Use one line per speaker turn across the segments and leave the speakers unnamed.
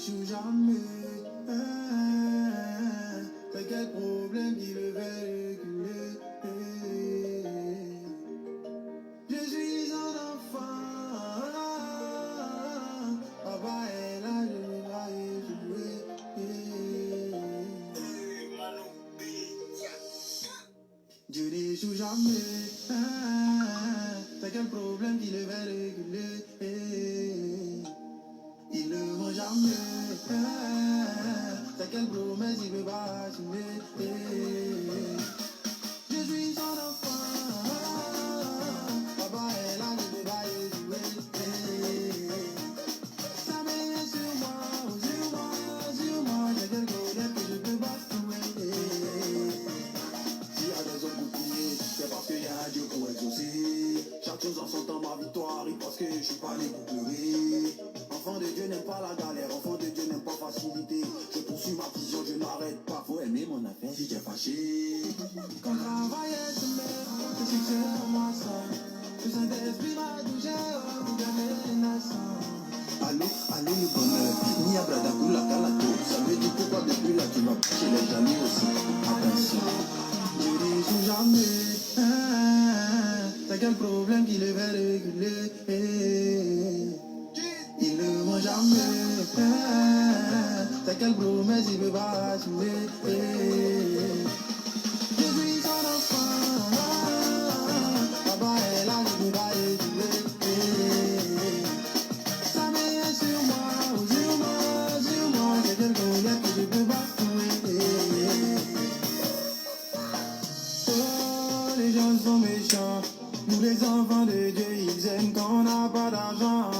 n'échoue jamais. T'as quel problème qui le fait reculer? Je suis un enfant. Papa est là, je me vois jouer. Je n'échoue jamais. T'as quel problème qui le fait reculer? Il ne vend jamais. T'as quelle promesse il veut pas assumer? Je suis son enfant. Papa est là, je peux pas y jouer. Ça met sur moi. J'ai quel problème que je peux pas trouver. S'il y a des hommes pour prier, c'est parce qu'il y a un Dieu pour exaucer. Chaque chose en son temps, ma victoire, parce que je suis pas né pour pleurer. Enfant de Dieu n'aime pas la galère, enfant de Dieu n'aime pas facilité. Je poursuis ma vision, je n'arrête pas, faut aimer mon affaire si t'es fâché. Quand travailler se met, le succès pour moi ça. Le Saint-Esprit m'a touché, vous gardez l'innocent. Allô, le bonheur, ni à Brada pour la calato. Ça veut dire pourquoi depuis là tu vas chez les amis aussi. Attention, je n'échoue jamais. T'as quel problème qui le fait réguler? Il ne vend jamais. T'as quelle promesse il veut pas assumer? Je suis son enfant. Papa est là, je peux pas y jouer. Ça met sur moi. C'est quel problème que je peux pas trouver. Oh, les gens sont méchants. Nous les enfants de Dieu, ils aiment quand on n'a pas d'argent.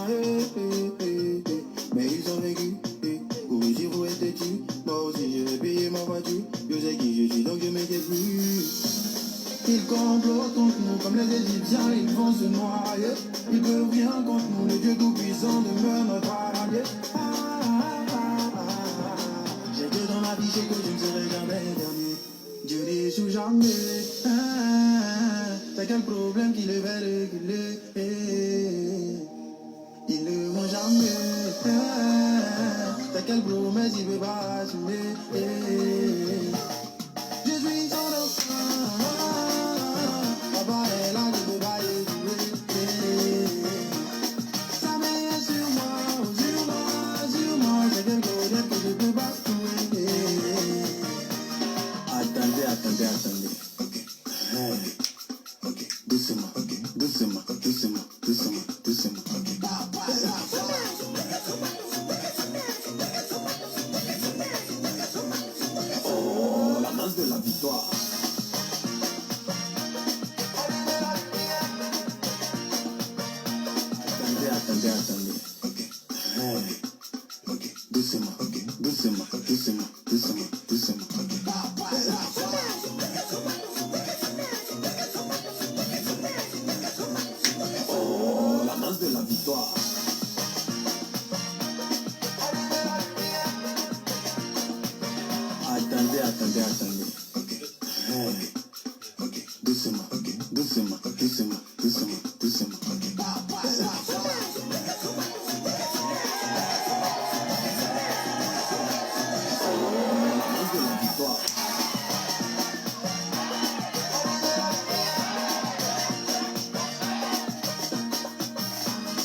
Mais ils ont vécu. Pour réussir, faut être têtu. Moi aussi, je vais payer ma voiture. Je sais qui je suis, donc je m'inquiète plus. Ils complotent contre nous comme les Égyptiens, ils vont se noyer. Ils peuvent rien contre nous, le Dieu tout-puissant demeure notre allié. J'ai Dieu dans ma vie, je sais que je ne serai jamais dernier. Dieu n'échoue jamais. T'as quel problème qui le fait reculer? Il ne vend jamais. T'as quelle promesse il veut pas assumer? Je suis son enfant. Papa est là, je peux pas y jouer. Ça met sur moi. J'ai quel problème que je peux pas trouver. Attendez. Ok. Doucement. Oh, la danse de la victoire. Attendez. Ok. Doucement. Oh, la danse de la victoire. Attendez. Ok. Doucement.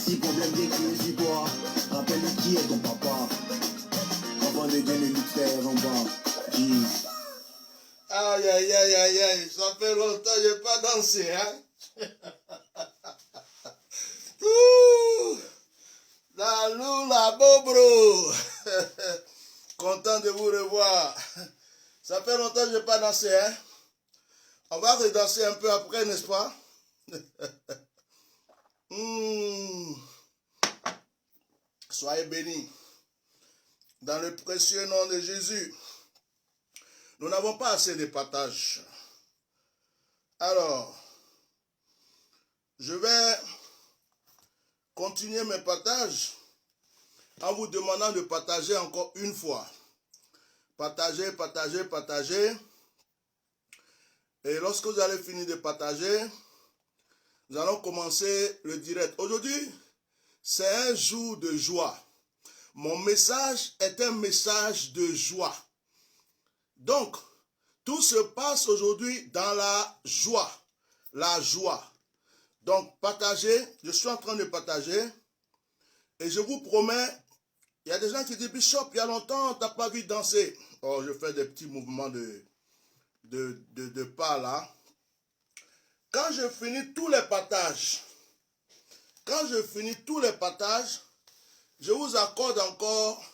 Si problème vient crier sur toi, rappelle-lui qui est ton papa. Enfant de Dieu ne lui faire en bas.
Aïe, ça fait longtemps que je n'ai pas dansé, hein. Ouh, la loula bobro. Content de vous revoir. Ça fait longtemps que je n'ai pas dansé, hein. On va redanser un peu après, n'est-ce pas? Soyez bénis. Dans le précieux nom de Jésus. Nous n'avons pas assez de partage. Alors, je vais continuer mes partages en vous demandant de partager encore une fois. Partagez. Et lorsque vous allez finir de partager, nous allons commencer le direct. Aujourd'hui, c'est un jour de joie. Mon message est un message de joie. Donc, tout se passe aujourd'hui dans la joie. La joie. Donc, partagez. Je suis en train de partager. Et je vous promets, il y a des gens qui disent, Bishop, il y a longtemps, tu n'as pas vu danser. Oh, je fais des petits mouvements de pas là. Quand je finis tous les partages, je vous accorde encore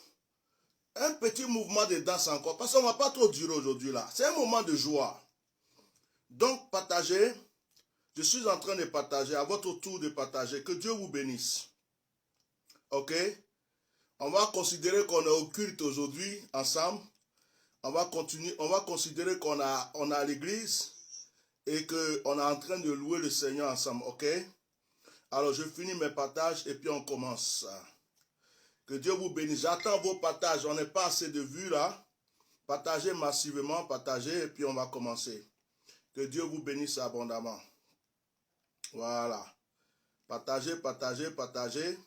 un petit mouvement de danse encore. Parce qu'on ne va pas trop durer aujourd'hui là. C'est un moment de joie. Donc, partagez. Je suis en train de partager, à votre tour de partager. Que Dieu vous bénisse. Ok? On va considérer qu'on est au culte aujourd'hui ensemble. On va considérer qu'on on a l'église et qu'on est en train de louer le Seigneur ensemble. Ok? Alors, je finis mes partages et puis on commence. Que Dieu vous bénisse. J'attends vos partages. On n'est pas assez de vues là. Partagez massivement, partagez et puis on va commencer. Que Dieu vous bénisse abondamment. Voilà. Partagez, partagez, partagez.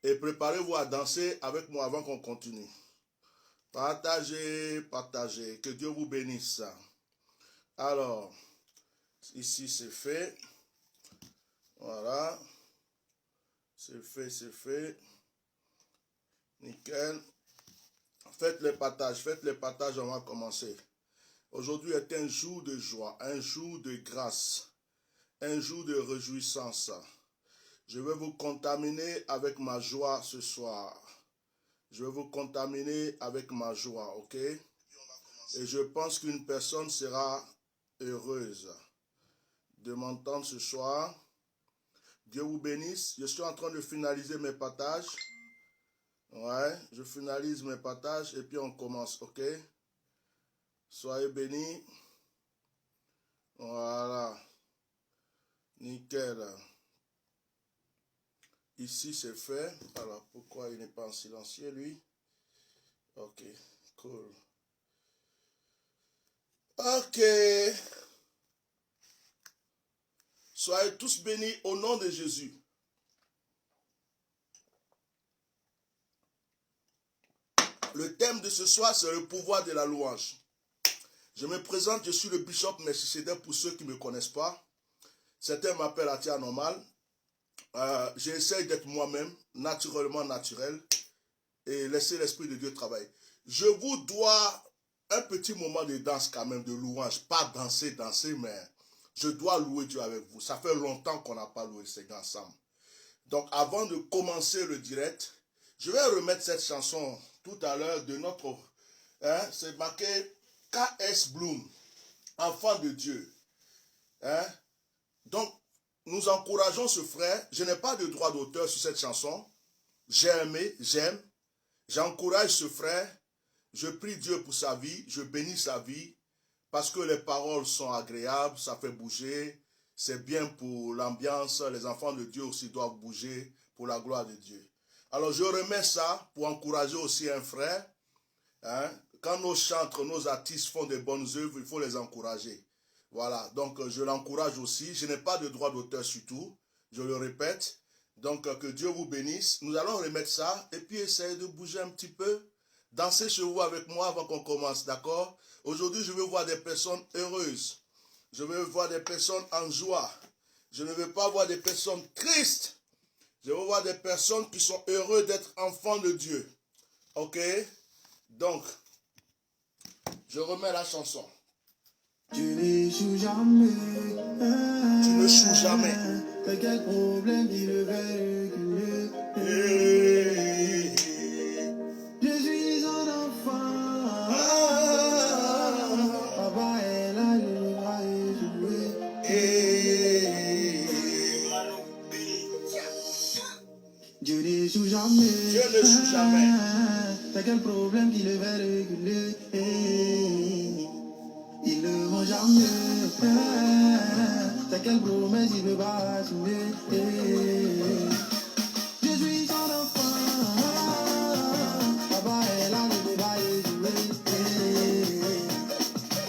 Et préparez-vous à danser avec moi avant qu'on continue. Partagez, partagez. Que Dieu vous bénisse. Alors, ici c'est fait. Voilà. C'est fait, c'est fait. Nickel. Faites les partages, on va commencer. Aujourd'hui est un jour de joie, un jour de grâce, un jour de réjouissance. Je vais vous contaminer avec ma joie ce soir. Je vais vous contaminer avec ma joie, ok? Et je pense qu'une personne sera heureuse de m'entendre ce soir. Dieu vous bénisse. Je suis en train de finaliser mes partages. Ouais, je finalise mes partages et puis on commence, ok? Soyez bénis. Voilà. Nickel. Ici, c'est fait. Alors, pourquoi il n'est pas en silencieux, lui? Ok, cool. Ok. Soyez tous bénis au nom de Jésus. Le thème de ce soir, c'est le pouvoir de la louange. Je me présente, je suis le bishop Melchisedec pour ceux qui ne me connaissent pas. Certains m'appellent Atia Normal. J'essaie d'être moi-même, naturellement naturel, et laisser l'Esprit de Dieu travailler. Je vous dois un petit moment de danse quand même, de louange. Pas danser, mais je dois louer Dieu avec vous. Ça fait longtemps qu'on n'a pas loué le Seigneur ensemble. Donc avant de commencer le direct, je vais remettre cette chanson tout à l'heure de notre... c'est marqué K.S. Bloom, enfant de Dieu. Donc, nous encourageons ce frère. Je n'ai pas de droit d'auteur sur cette chanson. J'ai aimé, j'aime. J'encourage ce frère. Je prie Dieu pour sa vie. Je bénis sa vie. Parce que les paroles sont agréables. Ça fait bouger. C'est bien pour l'ambiance. Les enfants de Dieu aussi doivent bouger pour la gloire de Dieu. Alors je remets ça pour encourager aussi un frère. Quand nos chantres, nos artistes font de bonnes œuvres, il faut les encourager. Voilà, donc je l'encourage aussi. Je n'ai pas de droit d'auteur sur tout, je le répète. Donc que Dieu vous bénisse. Nous allons remettre ça et puis essayer de bouger un petit peu. Dansez chez vous avec moi avant qu'on commence, d'accord? Aujourd'hui, je veux voir des personnes heureuses. Je veux voir des personnes en joie. Je ne veux pas voir des personnes tristes. Je veux voir des personnes qui sont heureuses d'être enfants de Dieu. Ok? Donc, je remets la chanson.
Tu n'échoues jamais.
Tu ne joues jamais.
T'as quel problème qui le fait reculer? Je suis un enfant. Papa est là, je dois échouer. Dieu n'échoue jamais.
Dieu ne joue jamais.
T'as quel problème qui le fait reculer? Ils ne vont jamais. T'as quelle promesse il ne peut pas assumer. Je suis son enfant. Papa est là, je ne peux pas échouer.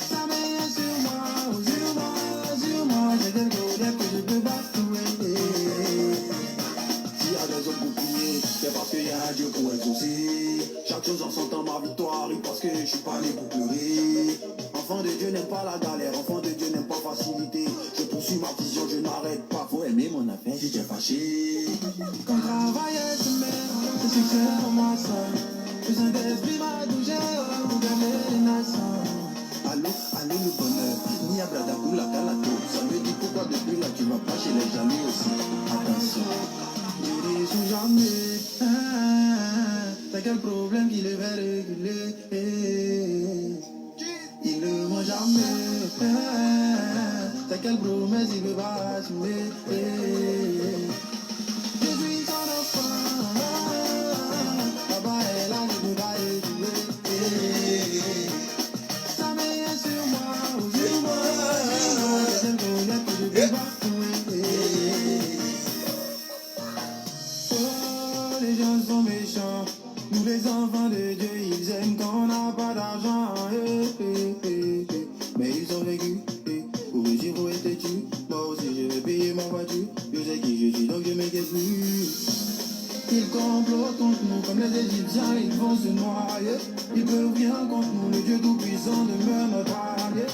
Sa main est sur moi. J'ai des problèmes que je ne peux pas trouver. S'il y a des hommes pour prier, c'est parce qu'il y a un Dieu. pour exaucer. Chaque chose en son temps, ma victoire, parce que je suis pas né pour pleurer. Enfant de Dieu n'aime pas la galère, enfant de Dieu n'aime pas facilité. Je poursuis ma vision, je n'arrête pas. Faut aimer mon affaire si tu es fâché. Quand travail est mère, le succès pour moi seul. Le Saint-Esprit m'a touché pour gagner les nations. Allô, allô le bonheur, ni à Bradabou la calato. Ça me dit pourquoi depuis là tu vas pas chez les jaloux aussi. Attention, je dis sous jamais. T'as quel problème qui le fait réguler? Il ne ment jamais. T'as quelle promesse il veut pas assumer? Je suis son enfant. Papa est là, je peux pas étudier. Ça m'est sur moi, sur moi. Je connais que je peux pas trouver. Oh, les gens sont méchants. Nous les enfants de Dieu, ils aiment quand on n'a pas d'argent. Mais ils ont vécu. Pour réussir, faut être têtu. Moi aussi, je vais payer ma voiture. Je sais qui je suis, donc je m'inquiète plus. Ils complotent contre nous comme les Égyptiens, ils vont se noyer. Ils peuvent rien contre nous, le Dieu Tout-Puissant demeure notre allié.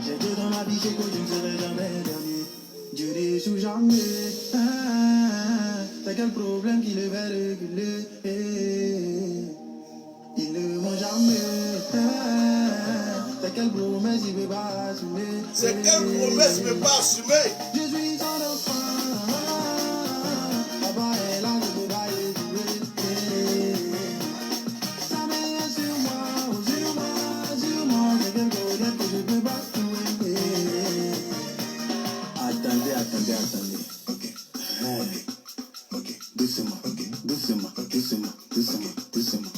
J'ai Dieu dans ma vie, j'ai quoi, je ne serai jamais dernier. Dieu n'échoue jamais. T'as quel problème qui le fait réguler? Il ne ment jamais. T'as quelle promesse il veut pas assumer?
C'est quelle promesse il ne veut pas assumer?
Je suis son enfant. Papa est là, je peux pas étudier. Ça m'est sur moi, sur moi, sur moi. C'est quelque chose que je peux pas trouver. Attendez, attendez, attendez. Ok, doucement, doucement, doucement, doucement, doucement.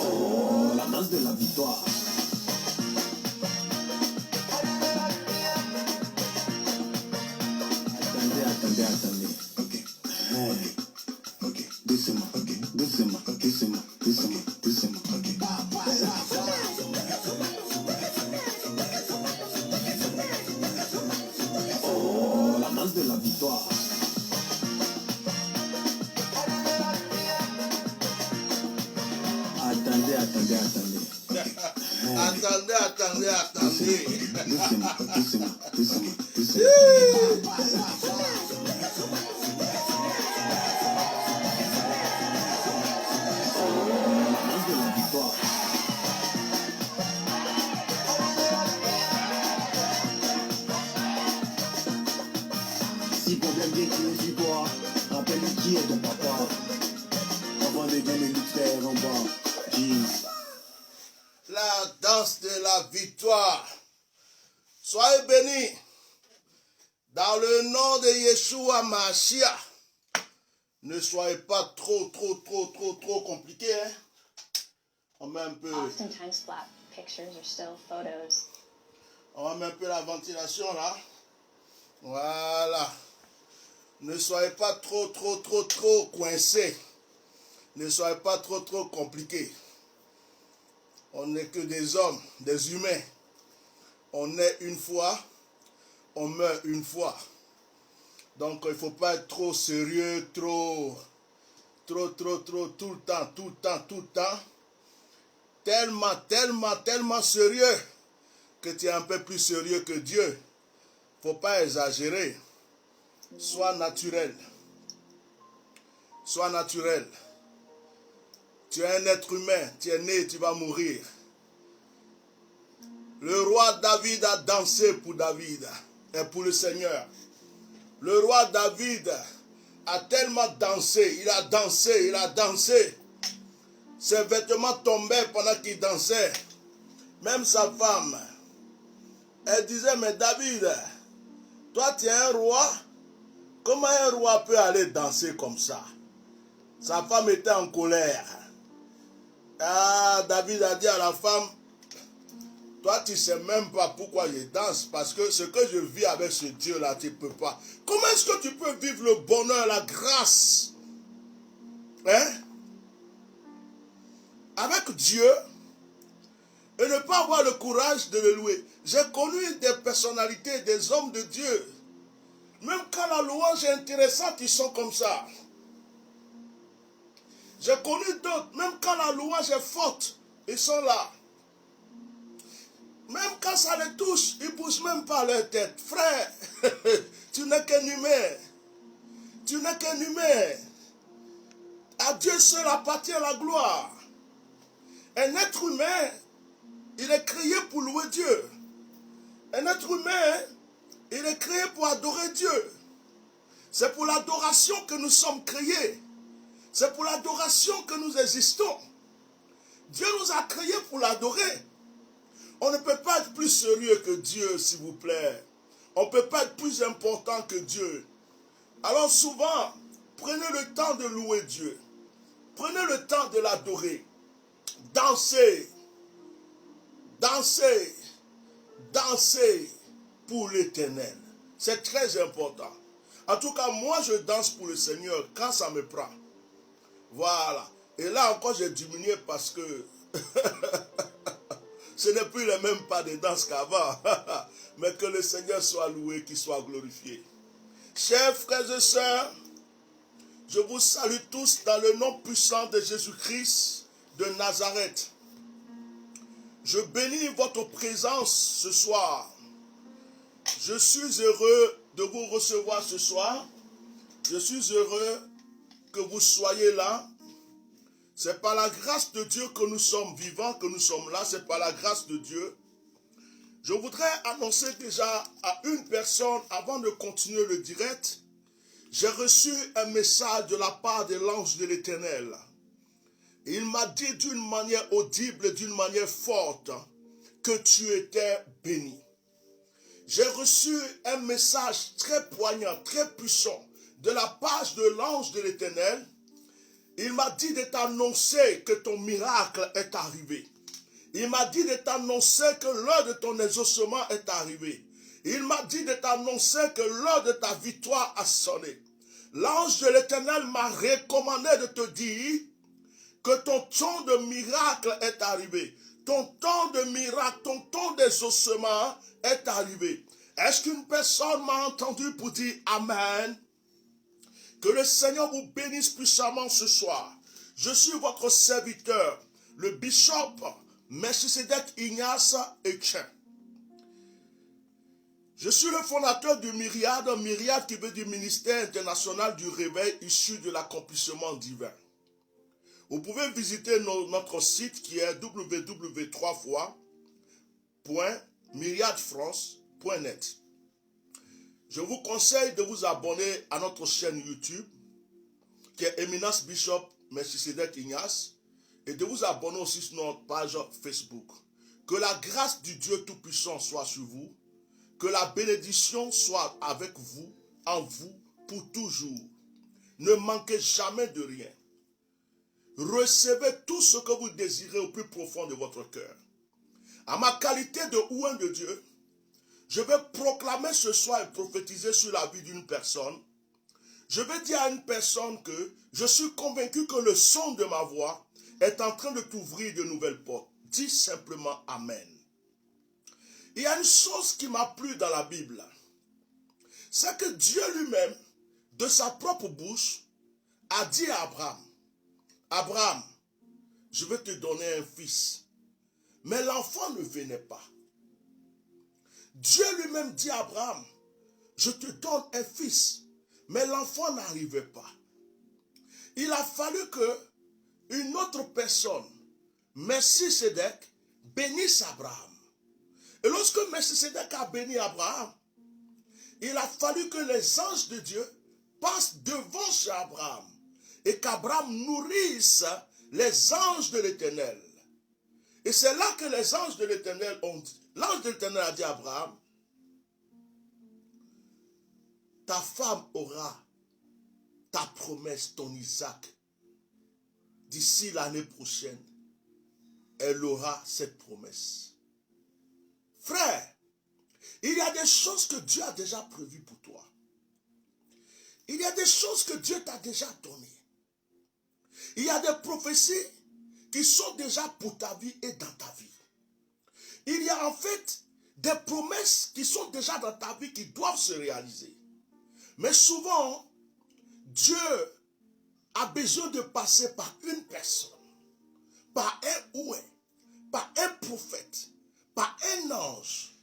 Oh, la danse de la victoire. Attendez, attendez. Ok, doucement, doucement, doucement, doucement, doucement. Oh, la danse de la victoire. Attendez, attendez, attendez.
Attendez.
Doucement, doucement, doucement, doucement. La danse de la victoire. Si problème vient qui est sur toi, rappelle-lui qui est ton papa. Avant de gagner l'utère en bas. Jeez.
La danse de la victoire. Soyez bénis. Dans le nom de Yeshua Mashiach. Ne soyez pas trop compliqués. Hein? On met un peu.
Oftentimes flat pictures or still photos.
On met un peu la ventilation là. Voilà. Ne soyez pas trop coincés. Ne soyez pas trop compliqués. On n'est que des hommes, des humains. On est une fois, on meurt une fois. Donc il ne faut pas être trop sérieux, tout le temps. Tellement sérieux que tu es un peu plus sérieux que Dieu. Il ne faut pas exagérer. Sois naturel. Sois naturel. Tu es un être humain, tu es né, tu vas mourir. Le roi David a dansé pour David et pour le Seigneur. Le roi David a tellement dansé, il a dansé. Ses vêtements tombaient pendant qu'il dansait. Même sa femme, elle disait, mais David, toi tu es un roi, comment un roi peut aller danser comme ça? Sa femme était en colère. Ah, David a dit à la femme, toi tu ne sais même pas pourquoi je danse, parce que ce que je vis avec ce Dieu-là, tu ne peux pas. Comment est-ce que tu peux vivre le bonheur, la grâce, hein, avec Dieu, et ne pas avoir le courage de le louer. J'ai connu des personnalités, des hommes de Dieu. Même quand la louange est intéressante, ils sont comme ça. J'ai connu d'autres, même quand la louange est forte, ils sont là. Même quand ça les touche, ils ne bougent même pas leur tête. Frère, tu n'es qu'un humain. Tu n'es qu'un humain. À Dieu seul appartient la gloire. Un être humain, il est créé pour louer Dieu. Un être humain, il est créé pour adorer Dieu. C'est pour l'adoration que nous sommes créés. C'est pour l'adoration que nous existons. Dieu nous a créés pour l'adorer. On ne peut pas être plus sérieux que Dieu, s'il vous plaît. On ne peut pas être plus important que Dieu. Alors souvent, prenez le temps de louer Dieu. Prenez le temps de l'adorer. Dansez. Dansez. Dansez pour l'Éternel. C'est très important. En tout cas, moi, je danse pour le Seigneur quand ça me prend. Voilà. Et là encore, j'ai diminué parce que ce n'est plus les mêmes pas de danse qu'avant. Mais que le Seigneur soit loué, qu'il soit glorifié. Chers frères et sœurs, je vous salue tous dans le nom puissant de Jésus-Christ de Nazareth. Je bénis votre présence ce soir. Je suis heureux de vous recevoir ce soir. Je suis heureux que vous soyez là. C'est par la grâce de Dieu que nous sommes vivants, que nous sommes là. C'est par la grâce de Dieu. Je voudrais annoncer déjà à une personne, avant de continuer le direct, j'ai reçu un message de la part de l'ange de l'Éternel. Il m'a dit d'une manière audible, d'une manière forte, que tu étais béni. J'ai reçu un message très poignant, très puissant, de la part de l'ange de l'Éternel. Il m'a dit de t'annoncer que ton miracle est arrivé. Il m'a dit de t'annoncer que l'heure de ton exaucement est arrivée. Il m'a dit de t'annoncer que l'heure de ta victoire a sonné. L'ange de l'Éternel m'a recommandé de te dire que ton temps de miracle est arrivé. Ton temps de miracle, ton temps d'exaucement est arrivé. Est-ce qu'une personne m'a entendu pour dire Amen? Que le Seigneur vous bénisse puissamment ce soir. Je suis votre serviteur, le bishop Melchisedec Ignace Etienne. Je suis le fondateur du Myriade, Myriade qui veut dire ministère international du réveil issu de l'accomplissement divin. Vous pouvez visiter notre site qui est www.myriadefrance.net. Je vous conseille de vous abonner à notre chaîne YouTube qui est Eminence Bishop Melchisedec Ignace et de vous abonner aussi sur notre page Facebook. Que la grâce du Dieu Tout-Puissant soit sur vous, que la bénédiction soit avec vous, en vous, pour toujours. Ne manquez jamais de rien. Recevez tout ce que vous désirez au plus profond de votre cœur. À ma qualité de ouin de Dieu, je vais proclamer ce soir et prophétiser sur la vie d'une personne. Je vais dire à une personne que je suis convaincu que le son de ma voix est en train de t'ouvrir de nouvelles portes. Dis simplement Amen. Il y a une chose qui m'a plu dans la Bible. C'est que Dieu lui-même, de sa propre bouche, a dit à Abraham, Abraham, je vais te donner un fils. Mais l'enfant ne venait pas. Dieu lui-même dit à Abraham, je te donne un fils. Mais l'enfant n'arrivait pas. Il a fallu que une autre personne, Melchisedec, bénisse Abraham. Et lorsque Melchisedec a béni Abraham, il a fallu que les anges de Dieu passent devant chez Abraham et qu'Abraham nourrisse les anges de l'Éternel. Et c'est là que les anges de l'Éternel ont dit, l'ange de l'Éternel a dit à Abraham, ta femme aura ta promesse, ton Isaac. D'ici l'année prochaine, elle aura cette promesse. Frère, il y a des choses que Dieu a déjà prévues pour toi. Il y a des choses que Dieu t'a déjà données. Il y a des prophéties qui sont déjà pour ta vie et dans ta vie. Il y a en fait des promesses qui sont déjà dans ta vie qui doivent se réaliser. Mais souvent, Dieu a besoin de passer par une personne, par un ouin, par un prophète, par un ange,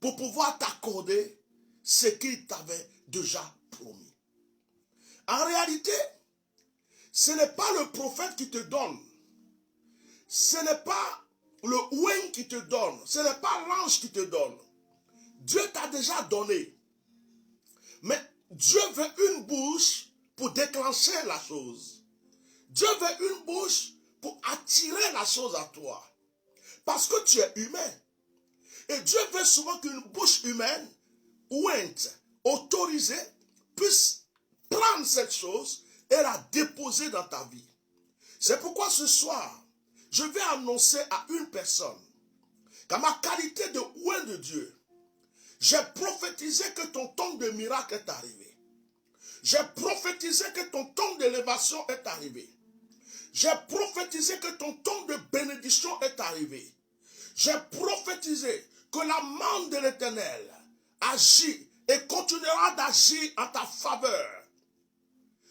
pour pouvoir t'accorder ce qu'il t'avait déjà promis. En réalité, ce n'est pas le prophète qui te donne, ce n'est pas le ouin qui te donne, ce n'est pas l'ange qui te donne. Dieu t'a déjà donné. Mais Dieu veut une bouche pour déclencher la chose. Dieu veut une bouche pour attirer la chose à toi. Parce que tu es humain. Et Dieu veut souvent qu'une bouche humaine, ouinte, autorisée, puisse prendre cette chose et la déposer dans ta vie. C'est pourquoi ce soir, je vais annoncer à une personne qu'à ma qualité de ouin de Dieu, j'ai prophétisé que ton temps de miracle est arrivé. J'ai prophétisé que ton temps d'élévation est arrivé. J'ai prophétisé que ton temps de bénédiction est arrivé. J'ai prophétisé que la main de l'Éternel agit et continuera d'agir en ta faveur.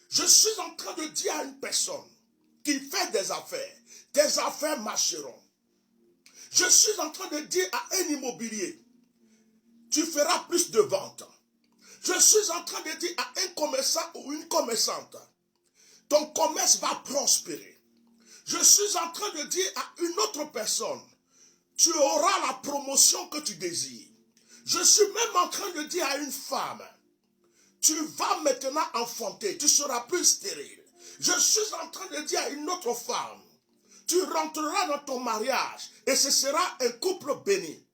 Je suis en train de dire à une personne qui fait des affaires marcheront. Je suis en train de dire à un immobilier, tu feras plus de ventes. Je suis en train de dire à un commerçant ou une commerçante, ton commerce va prospérer. Je suis en train de dire à une autre personne, tu auras la promotion que tu désires. Je suis même en train de dire à une femme, tu vas maintenant enfanter, tu seras plus stérile. Je suis en train de dire à une autre femme, tu rentreras dans ton mariage et ce sera un couple béni.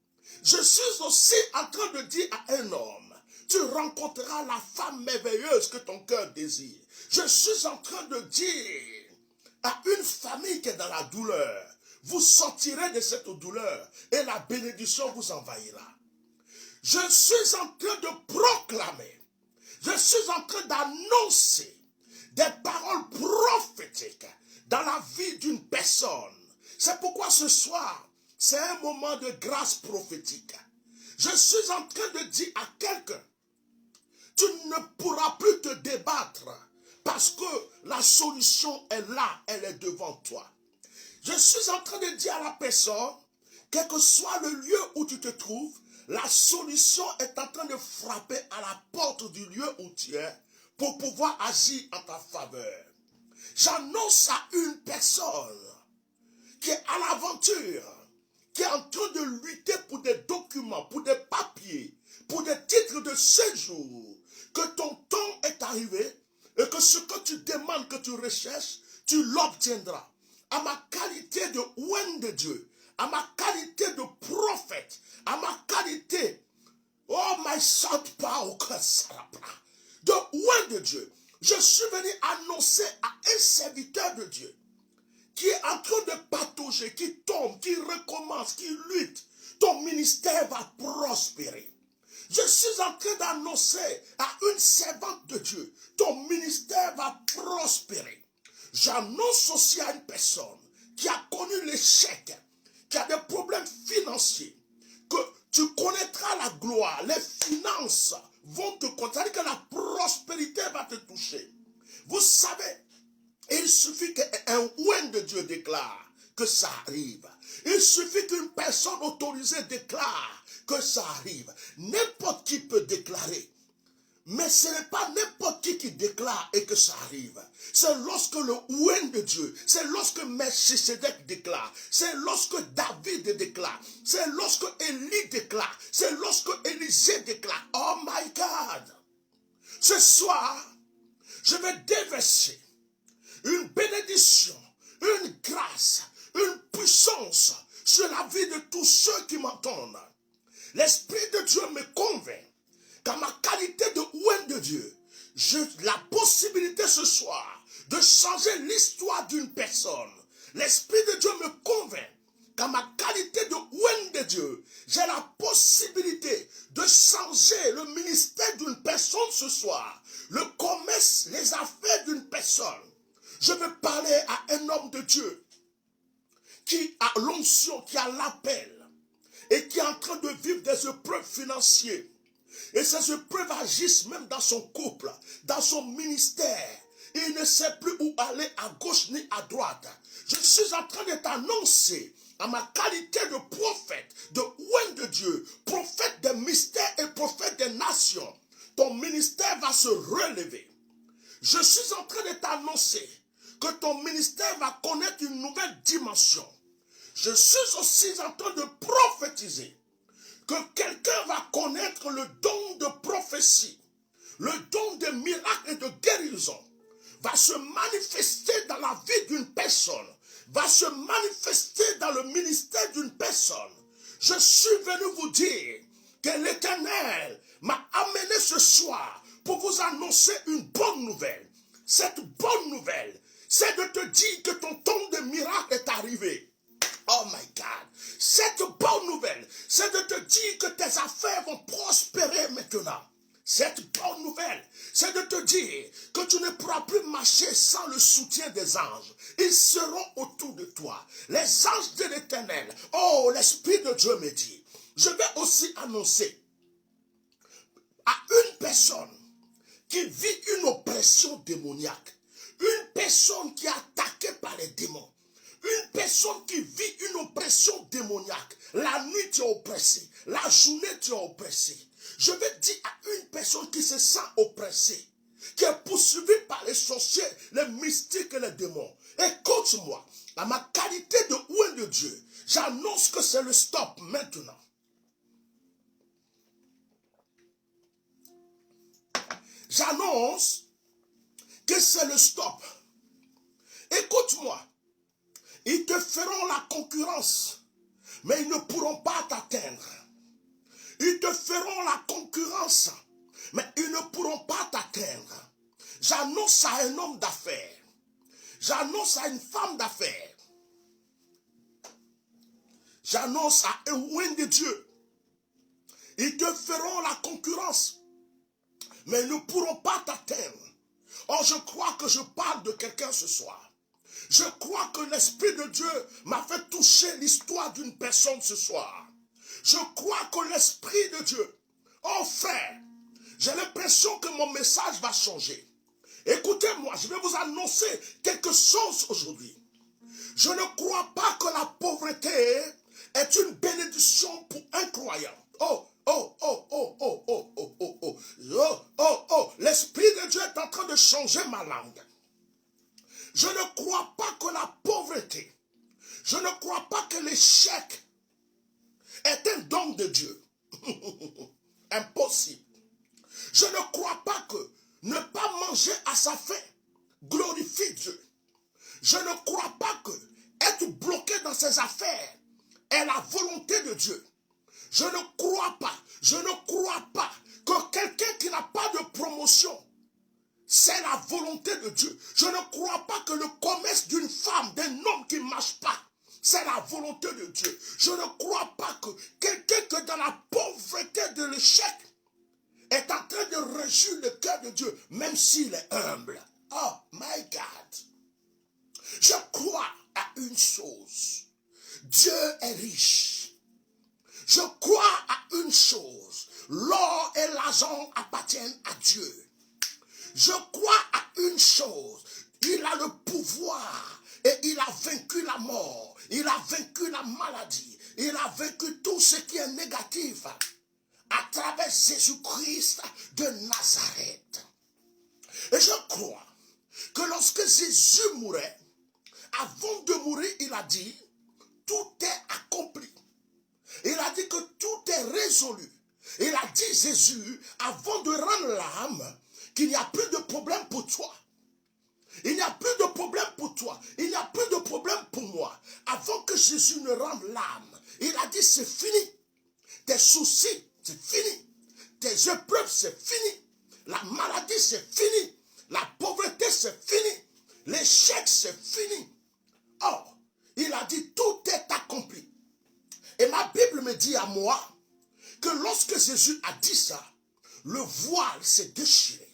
Je suis aussi en train de dire à un homme, tu rencontreras la femme merveilleuse que ton cœur désire. Je suis en train de dire à une famille qui est dans la douleur, vous sortirez de cette douleur et la bénédiction vous envahira. Je suis en train de proclamer, je suis en train d'annoncer des paroles prophétiques dans la vie d'une personne. C'est pourquoi ce soir, c'est un moment de grâce prophétique. Je suis en train de dire à quelqu'un, tu ne pourras plus te débattre parce que la solution est là, elle est devant toi. Je suis en train de dire à la personne, quel que soit le lieu où tu te trouves, la solution est en train de frapper à la porte du lieu où tu es pour pouvoir agir en ta faveur. J'annonce à une personne qui est à l'aventure, qui est en train de lutter pour des documents, pour des papiers, pour des titres de séjour, que ton temps est arrivé et que ce que tu demandes, que tu recherches, tu l'obtiendras. À ma qualité de oint de Dieu, à ma qualité de prophète, à ma qualité, oh my son, de oint de Dieu, je suis venu annoncer à un serviteur de Dieu qui est en train de patauger, qui tombe, qui recommence, qui lutte. Ton ministère va prospérer. Je suis en train d'annoncer à une servante de Dieu, ton ministère va prospérer. J'annonce aussi à une personne qui a connu l'échec, qui a des problèmes financiers, que tu connaîtras la gloire, les finances vont te connaître, c'est-à-dire que la prospérité va te toucher. Vous savez, il suffit qu'un oint de Dieu déclare que ça arrive. Il suffit qu'une personne autorisée déclare que ça arrive. N'importe qui peut déclarer. Mais ce n'est pas n'importe qui déclare et que ça arrive. C'est lorsque le oint de Dieu, c'est lorsque Melchisedec déclare, c'est lorsque David déclare, c'est lorsque Élie déclare, c'est lorsque Élisée déclare. Oh my God! Ce soir, je vais déverser une bénédiction, une grâce, une puissance sur la vie de tous ceux qui m'entendent. L'Esprit de Dieu me convainc qu'à ma qualité de oint de Dieu, j'ai la possibilité ce soir de changer l'histoire d'une personne. L'Esprit de Dieu me convainc qu'à ma qualité de oint de Dieu, j'ai la possibilité de changer le ministère d'une personne ce soir, le commerce, les affaires d'une personne. Je veux parler à un homme de Dieu qui a l'onction, qui a l'appel. et qui est en train de vivre des épreuves financières, et ces épreuves agissent même dans son couple, dans son ministère, il ne sait plus où aller à gauche ni à droite. Je suis en train de t'annoncer, à ma qualité de prophète, de oint de Dieu, prophète des mystères et prophète des nations, ton ministère va se relever. Je suis en train de t'annoncer que ton ministère va connaître une nouvelle dimension. Je suis aussi en train de prophétiser que quelqu'un va connaître le don de prophétie, le don de miracles et de guérison, va se manifester dans la vie d'une personne, va se manifester dans le ministère d'une personne. Je suis venu vous dire que l'Éternel m'a amené ce soir pour vous annoncer une bonne nouvelle. Cette bonne nouvelle, c'est de te dire que ton temps de miracle est arrivé. Oh my God. Cette bonne nouvelle, c'est de te dire que tes affaires vont prospérer maintenant. Cette bonne nouvelle, c'est de te dire que tu ne pourras plus marcher sans le soutien des anges. Ils seront autour de toi. Les anges de l'Éternel. Oh, l'Esprit de Dieu me dit. Je vais aussi annoncer à une personne qui vit une oppression démoniaque. Une personne qui est attaquée par les démons. Une personne qui vit une oppression démoniaque. La nuit tu es oppressé. La journée tu es oppressé. Je vais dire à une personne qui se sent oppressée, qui est poursuivie par les sorciers, les mystiques et les démons. Écoute-moi, à ma qualité de oint de Dieu, j'annonce que c'est le stop maintenant. J'annonce que c'est le stop. Écoute-moi, ils te feront la concurrence, mais ils ne pourront pas t'atteindre. Ils te feront la concurrence, mais ils ne pourront pas t'atteindre. J'annonce à un homme d'affaires. J'annonce à une femme d'affaires. J'annonce à un oint de Dieu. Ils te feront la concurrence, mais ils ne pourront pas t'atteindre. Or, je crois que je parle de quelqu'un ce soir. Je crois que l'Esprit de Dieu m'a fait toucher l'histoire d'une personne ce soir. Je crois que l'Esprit de Dieu, oh frère, j'ai l'impression que mon message va changer. Écoutez-moi, je vais vous annoncer quelque chose aujourd'hui. Je ne crois pas que la pauvreté est une bénédiction pour un croyant. L'Esprit de Dieu est en train de changer ma langue. Je ne crois pas que la pauvreté, je ne crois pas que l'échec est un don de Dieu. Impossible. Je ne crois pas que ne pas manger à sa faim glorifie Dieu. Je ne crois pas que être bloqué dans ses affaires est la volonté de Dieu. Je ne crois pas que quelqu'un qui n'a pas de promotion, c'est la volonté de Dieu. Je ne crois pas que le commerce d'une femme, d'un homme qui ne marche pas, c'est la volonté de Dieu. Je ne crois pas que quelqu'un que dans la pauvreté de l'échec est en train de réjouir le cœur de Dieu, même s'il est humble. Oh my God. Je crois à une chose. Dieu est riche. Je crois à une chose. L'or et l'argent appartiennent à Dieu. Je crois à une chose. Il a le pouvoir et il a vaincu la mort. Il a vaincu la maladie. Il a vaincu tout ce qui est négatif à travers Jésus-Christ de Nazareth. Et je crois que lorsque Jésus mourait, avant de mourir, il a dit, tout est accompli. Il a dit que tout est résolu. Il a dit, Jésus, avant de rendre l'âme, qu'il n'y a plus de problème pour toi. Il n'y a plus de problème pour toi. Il n'y a plus de problème pour moi. Avant que Jésus ne rende l'âme, il a dit, c'est fini. Tes soucis, c'est fini. Tes épreuves, c'est fini. La maladie, c'est fini. La pauvreté, c'est fini. L'échec, c'est fini. Or, il a dit, tout est accompli. Et ma Bible me dit à moi que lorsque Jésus a dit ça, le voile s'est déchiré.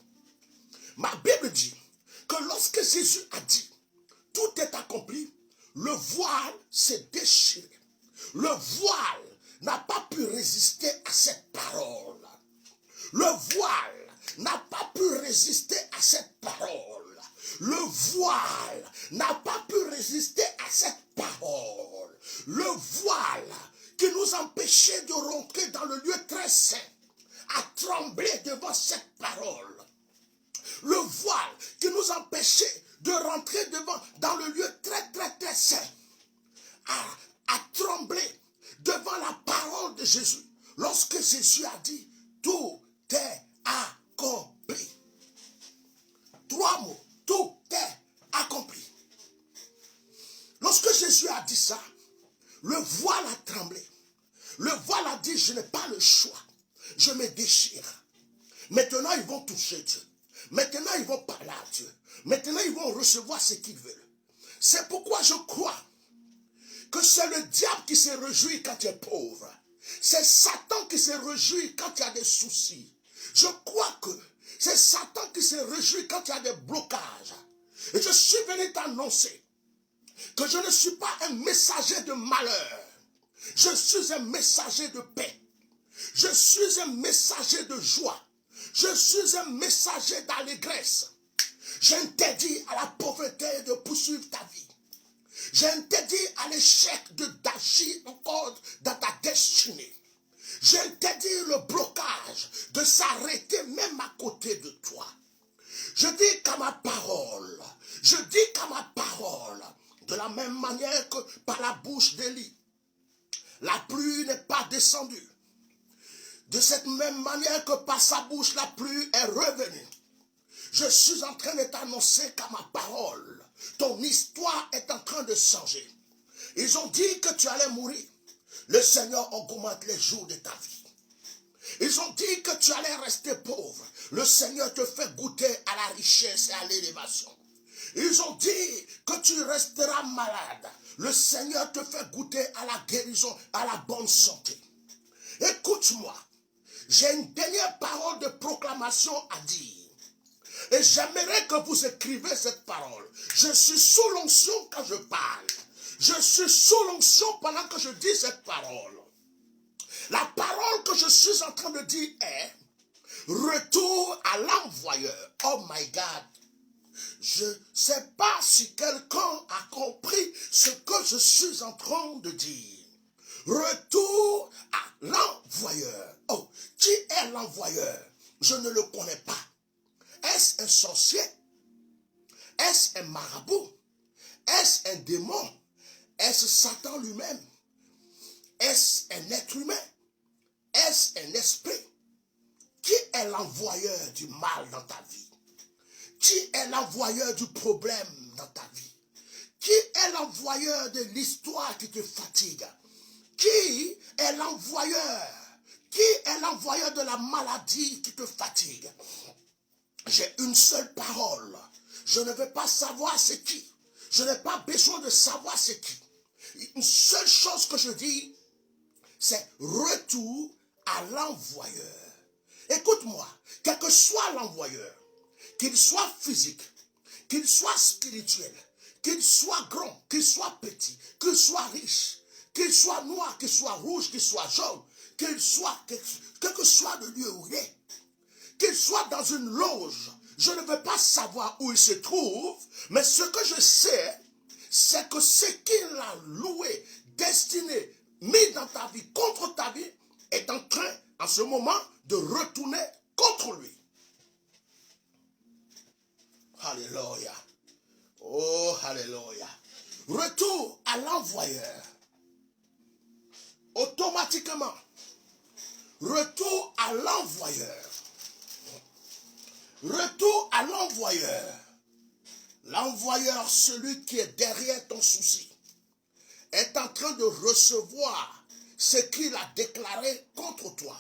Ma Bible dit que lorsque Jésus a dit, tout est accompli, le voile s'est déchiré. Le voile n'a pas pu résister à cette parole. Le voile n'a pas pu résister à cette parole. Le voile n'a pas pu résister à cette parole. Le voile qui nous empêchait de rentrer dans le lieu très saint a tremblé devant cette parole. Le voile qui nous empêchait de rentrer dans le lieu très saint a tremblé devant la parole de Jésus. Lorsque Jésus a dit, tout est accompli. 3 mots, tout est accompli. Lorsque Jésus a dit ça, le voile a tremblé. Le voile a dit, je n'ai pas le choix. Je me déchire. Maintenant, ils vont toucher Dieu. Maintenant, ils vont parler à Dieu. Maintenant, ils vont recevoir ce qu'ils veulent. C'est pourquoi je crois que c'est le diable qui se réjouit quand tu es pauvre. C'est Satan qui se réjouit quand tu as des soucis. Je crois que c'est Satan qui se réjouit quand tu as des blocages. Et je suis venu t'annoncer que je ne suis pas un messager de malheur. Je suis un messager de paix. Je suis un messager de joie. Je suis un messager d'allégresse. J'interdis à la pauvreté de poursuivre ta vie. J'interdis à l'échec d'agir encore dans ta destinée. J'interdis le blocage de s'arrêter même à côté de toi. Je dis qu'à ma parole, de la même manière que par la bouche d'Élie, la pluie n'est pas descendue. De cette même manière que par sa bouche, la pluie est revenue. Je suis en train de t'annoncer qu'à ma parole, ton histoire est en train de changer. Ils ont dit que tu allais mourir. Le Seigneur augmente les jours de ta vie. Ils ont dit que tu allais rester pauvre. Le Seigneur te fait goûter à la richesse et à l'élévation. Ils ont dit que tu resteras malade. Le Seigneur te fait goûter à la guérison, à la bonne santé. Écoute-moi. J'ai une dernière parole de proclamation à dire. Et j'aimerais que vous écrivez cette parole. Je suis sous l'onction quand je parle. Je suis sous l'onction pendant que je dis cette parole. La parole que je suis en train de dire est retour à l'envoyeur. Oh my God. Je ne sais pas si quelqu'un a compris ce que je suis en train de dire. Retour à l'envoyeur. Oh, qui est l'envoyeur? Je ne le connais pas. Est-ce un sorcier? Est-ce un marabout? Est-ce un démon? Est-ce Satan lui-même? Est-ce un être humain? Est-ce un esprit? Qui est l'envoyeur du mal dans ta vie? Qui est l'envoyeur du problème dans ta vie? Qui est l'envoyeur de l'histoire qui te fatigue? Qui est l'envoyeur? Qui est l'envoyeur de la maladie qui te fatigue? J'ai une seule parole. Je ne veux pas savoir c'est qui. Je n'ai pas besoin de savoir c'est qui. Une seule chose que je dis, c'est retour à l'envoyeur. Écoute-moi, quel que soit l'envoyeur, qu'il soit physique, qu'il soit spirituel, qu'il soit grand, qu'il soit petit, qu'il soit riche, qu'il soit noir, qu'il soit rouge, qu'il soit jaune, qu'il soit, quel que soit le lieu où il est, qu'il soit dans une loge, je ne veux pas savoir où il se trouve, mais ce que je sais, c'est que ce qu'il a loué, destiné, mis dans ta vie, contre ta vie, est en train, en ce moment, de retourner contre lui. Alléluia. Oh, alléluia. Retour à l'envoyeur. Automatiquement. Retour à l'envoyeur. Retour à l'envoyeur. L'envoyeur, celui qui est derrière ton souci, est en train de recevoir ce qu'il a déclaré contre toi.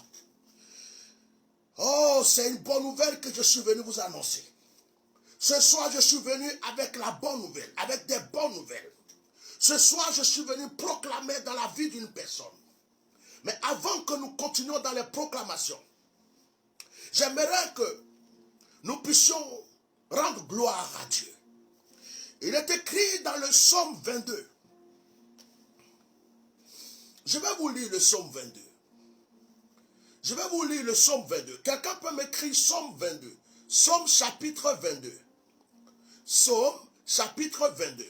Oh, c'est une bonne nouvelle que je suis venu vous annoncer. Ce soir, je suis venu avec la bonne nouvelle, avec des bonnes nouvelles. Ce soir, je suis venu proclamer dans la vie d'une personne. Mais avant que nous continuions dans les proclamations, j'aimerais que nous puissions rendre gloire à Dieu. Il est écrit dans le psaume 22. Je vais vous lire le psaume 22. Je vais vous lire le psaume 22. Quelqu'un peut m'écrire psaume 22. Psaume chapitre 22. Psaume chapitre 22.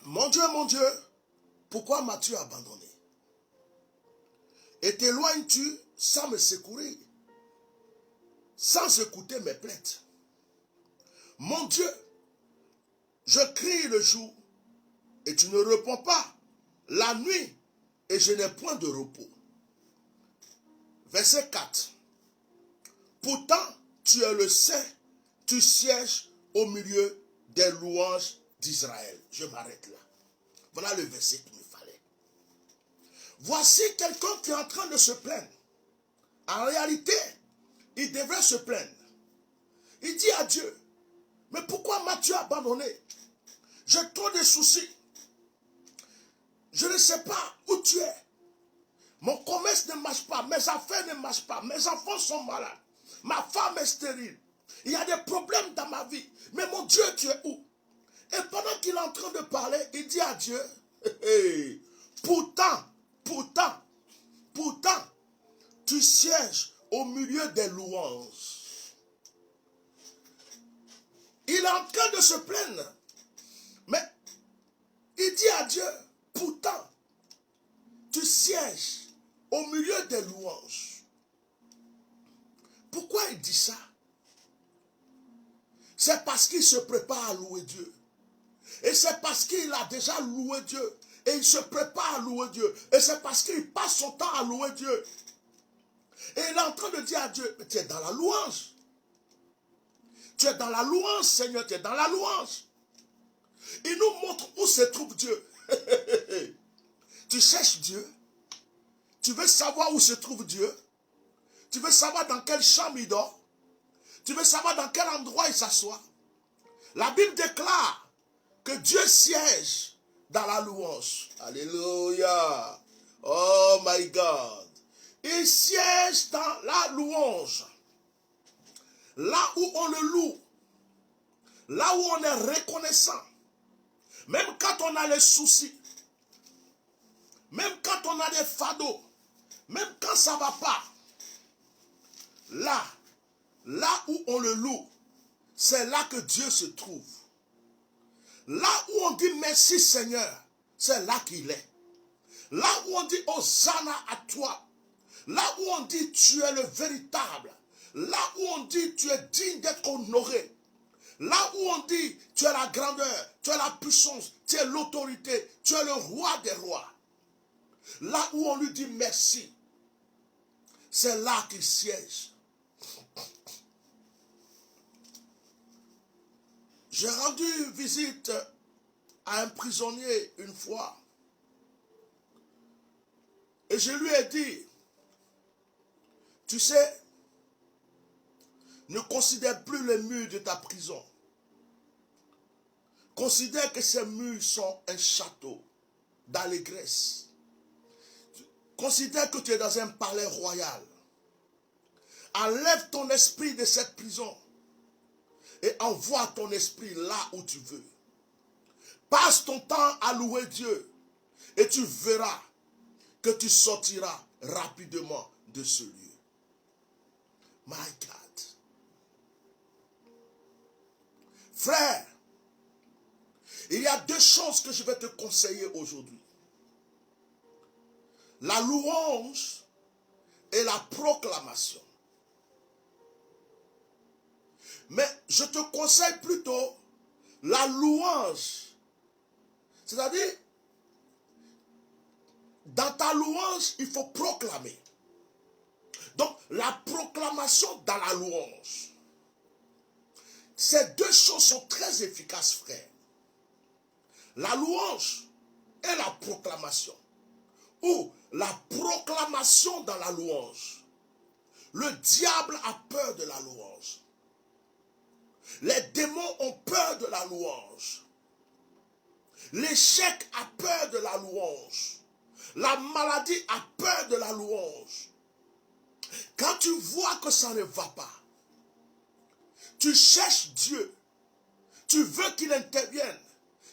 Mon Dieu, pourquoi m'as-tu abandonné? Et t'éloignes-tu sans me secourir, sans écouter mes plaintes? Mon Dieu, je crie le jour et tu ne réponds pas, la nuit et je n'ai point de repos. Verset 4. Pourtant, tu es le Saint, tu sièges au milieu des louanges d'Israël. Je m'arrête là. Voilà le verset qu'il me fallait. Voici quelqu'un qui est en train de se plaindre. En réalité, il devrait se plaindre. Il dit à Dieu, mais pourquoi m'as-tu abandonné? J'ai trop de soucis. Je ne sais pas où tu es. Mon commerce ne marche pas, mes affaires ne marchent pas, mes enfants sont malades, ma femme est stérile. Il y a des problèmes dans ma vie. Mais mon Dieu, tu es où? Et pendant qu'il est en train de parler, il dit à Dieu, pourtant, tu sièges au milieu des louanges. Il est en train de se plaindre. Mais il dit à Dieu, pourtant, tu sièges au milieu des louanges. Pourquoi il dit ça? C'est parce qu'il se prépare à louer Dieu. Et c'est parce qu'il a déjà loué Dieu. Et il se prépare à louer Dieu. Et c'est parce qu'il passe son temps à louer Dieu. Et il est en train de dire à Dieu, tu es dans la louange. Tu es dans la louange, Seigneur, tu es dans la louange. Il nous montre où se trouve Dieu. Tu cherches Dieu. Tu veux savoir où se trouve Dieu. Tu veux savoir dans quelle chambre il dort. Tu veux savoir dans quel endroit il s'assoit. La Bible déclare que Dieu siège dans la louange. Alléluia. Oh my God. Il siège dans la louange. Là où on le loue. Là où on est reconnaissant. Même quand on a les soucis. Même quand on a des fardeaux. Même quand ça ne va pas. Là où on le loue. C'est là que Dieu se trouve. Là où on dit merci Seigneur. C'est là qu'il est. Là où on dit Hosanna à toi. Là où on dit tu es le véritable. Là où on dit tu es digne d'être honoré. Là où on dit tu es la grandeur, tu es la puissance, tu es l'autorité, tu es le roi des rois. Là où on lui dit merci. C'est là qu'il siège. J'ai rendu visite à un prisonnier une fois. Et je lui ai dit, tu sais, ne considère plus les murs de ta prison. Considère que ces murs sont un château d'allégresse. Considère que tu es dans un palais royal. Enlève ton esprit de cette prison et envoie ton esprit là où tu veux. Passe ton temps à louer Dieu et tu verras que tu sortiras rapidement de ce lieu. My God. Frère, il y a deux choses que je vais te conseiller aujourd'hui. La louange et la proclamation. Mais je te conseille plutôt la louange. C'est-à-dire, dans ta louange, il faut proclamer. Donc, la proclamation dans la louange. Ces deux choses sont très efficaces, frère. La louange et la proclamation. Ou la proclamation dans la louange. Le diable a peur de la louange. Les démons ont peur de la louange. L'échec a peur de la louange. La maladie a peur de la louange. Quand tu vois que ça ne va pas, tu cherches Dieu. Tu veux qu'il intervienne.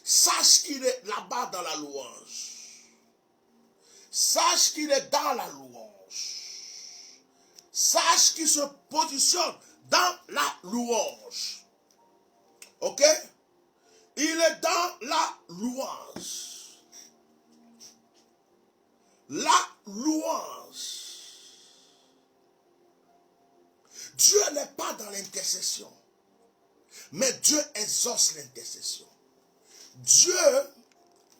sache qu'il est là-bas dans la louange. Sache qu'il est dans la louange. Sache qu'il se positionne dans la louange. Ok? Il est dans la louange. La louange. Dieu n'est pas dans l'intercession, mais Dieu exauce l'intercession. Dieu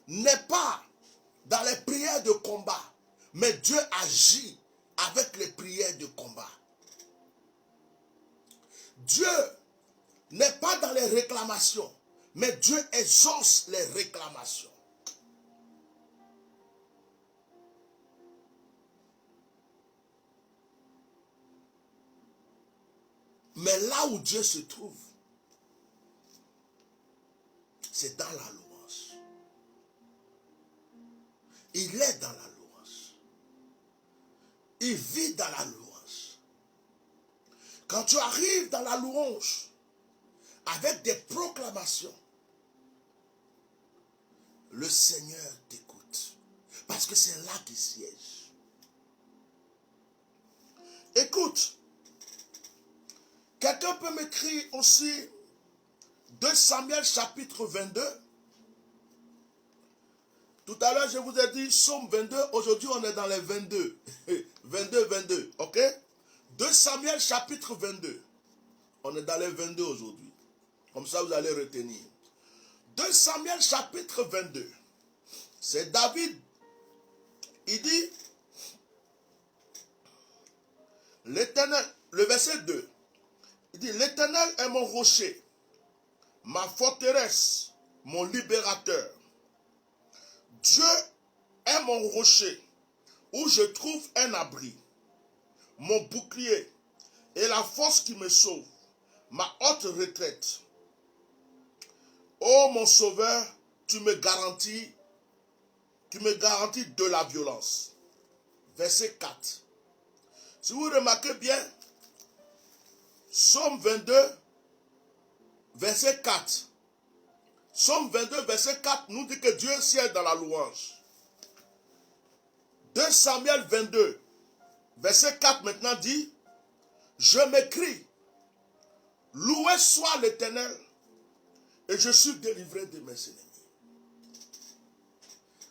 n'est pas dans les prières de combat, mais Dieu agit avec les prières de combat. Dieu n'est pas dans les réclamations, mais Dieu exauce les réclamations. Mais là où Dieu se trouve, c'est dans la louange. Il est dans la louange. Il vit dans la louange. Quand tu arrives dans la louange, avec des proclamations, le Seigneur t'écoute. Parce que c'est là qu'il siège. Écoute, quelqu'un peut m'écrire aussi 2 Samuel chapitre 22. Tout à l'heure, je vous ai dit Somme 22. Aujourd'hui, on est dans les 22. 22, ok? 2 Samuel chapitre 22. On est dans les 22 aujourd'hui. Comme ça, vous allez retenir. 2 Samuel chapitre 22. C'est David. Il dit, l'Éternel, le verset 2. Il dit, l'Éternel est mon rocher, ma forteresse, mon libérateur. Dieu est mon rocher, où je trouve un abri, mon bouclier et la force qui me sauve, ma haute retraite. Ô mon sauveur, tu me garantis de la violence. Verset 4. Si vous remarquez bien, Somme 22, verset 4. Somme 22, verset 4 nous dit que Dieu siège dans la louange. 2 Samuel 22, verset 4 maintenant dit, je m'écrie, loué soit l'Éternel, et je suis délivré de mes ennemis.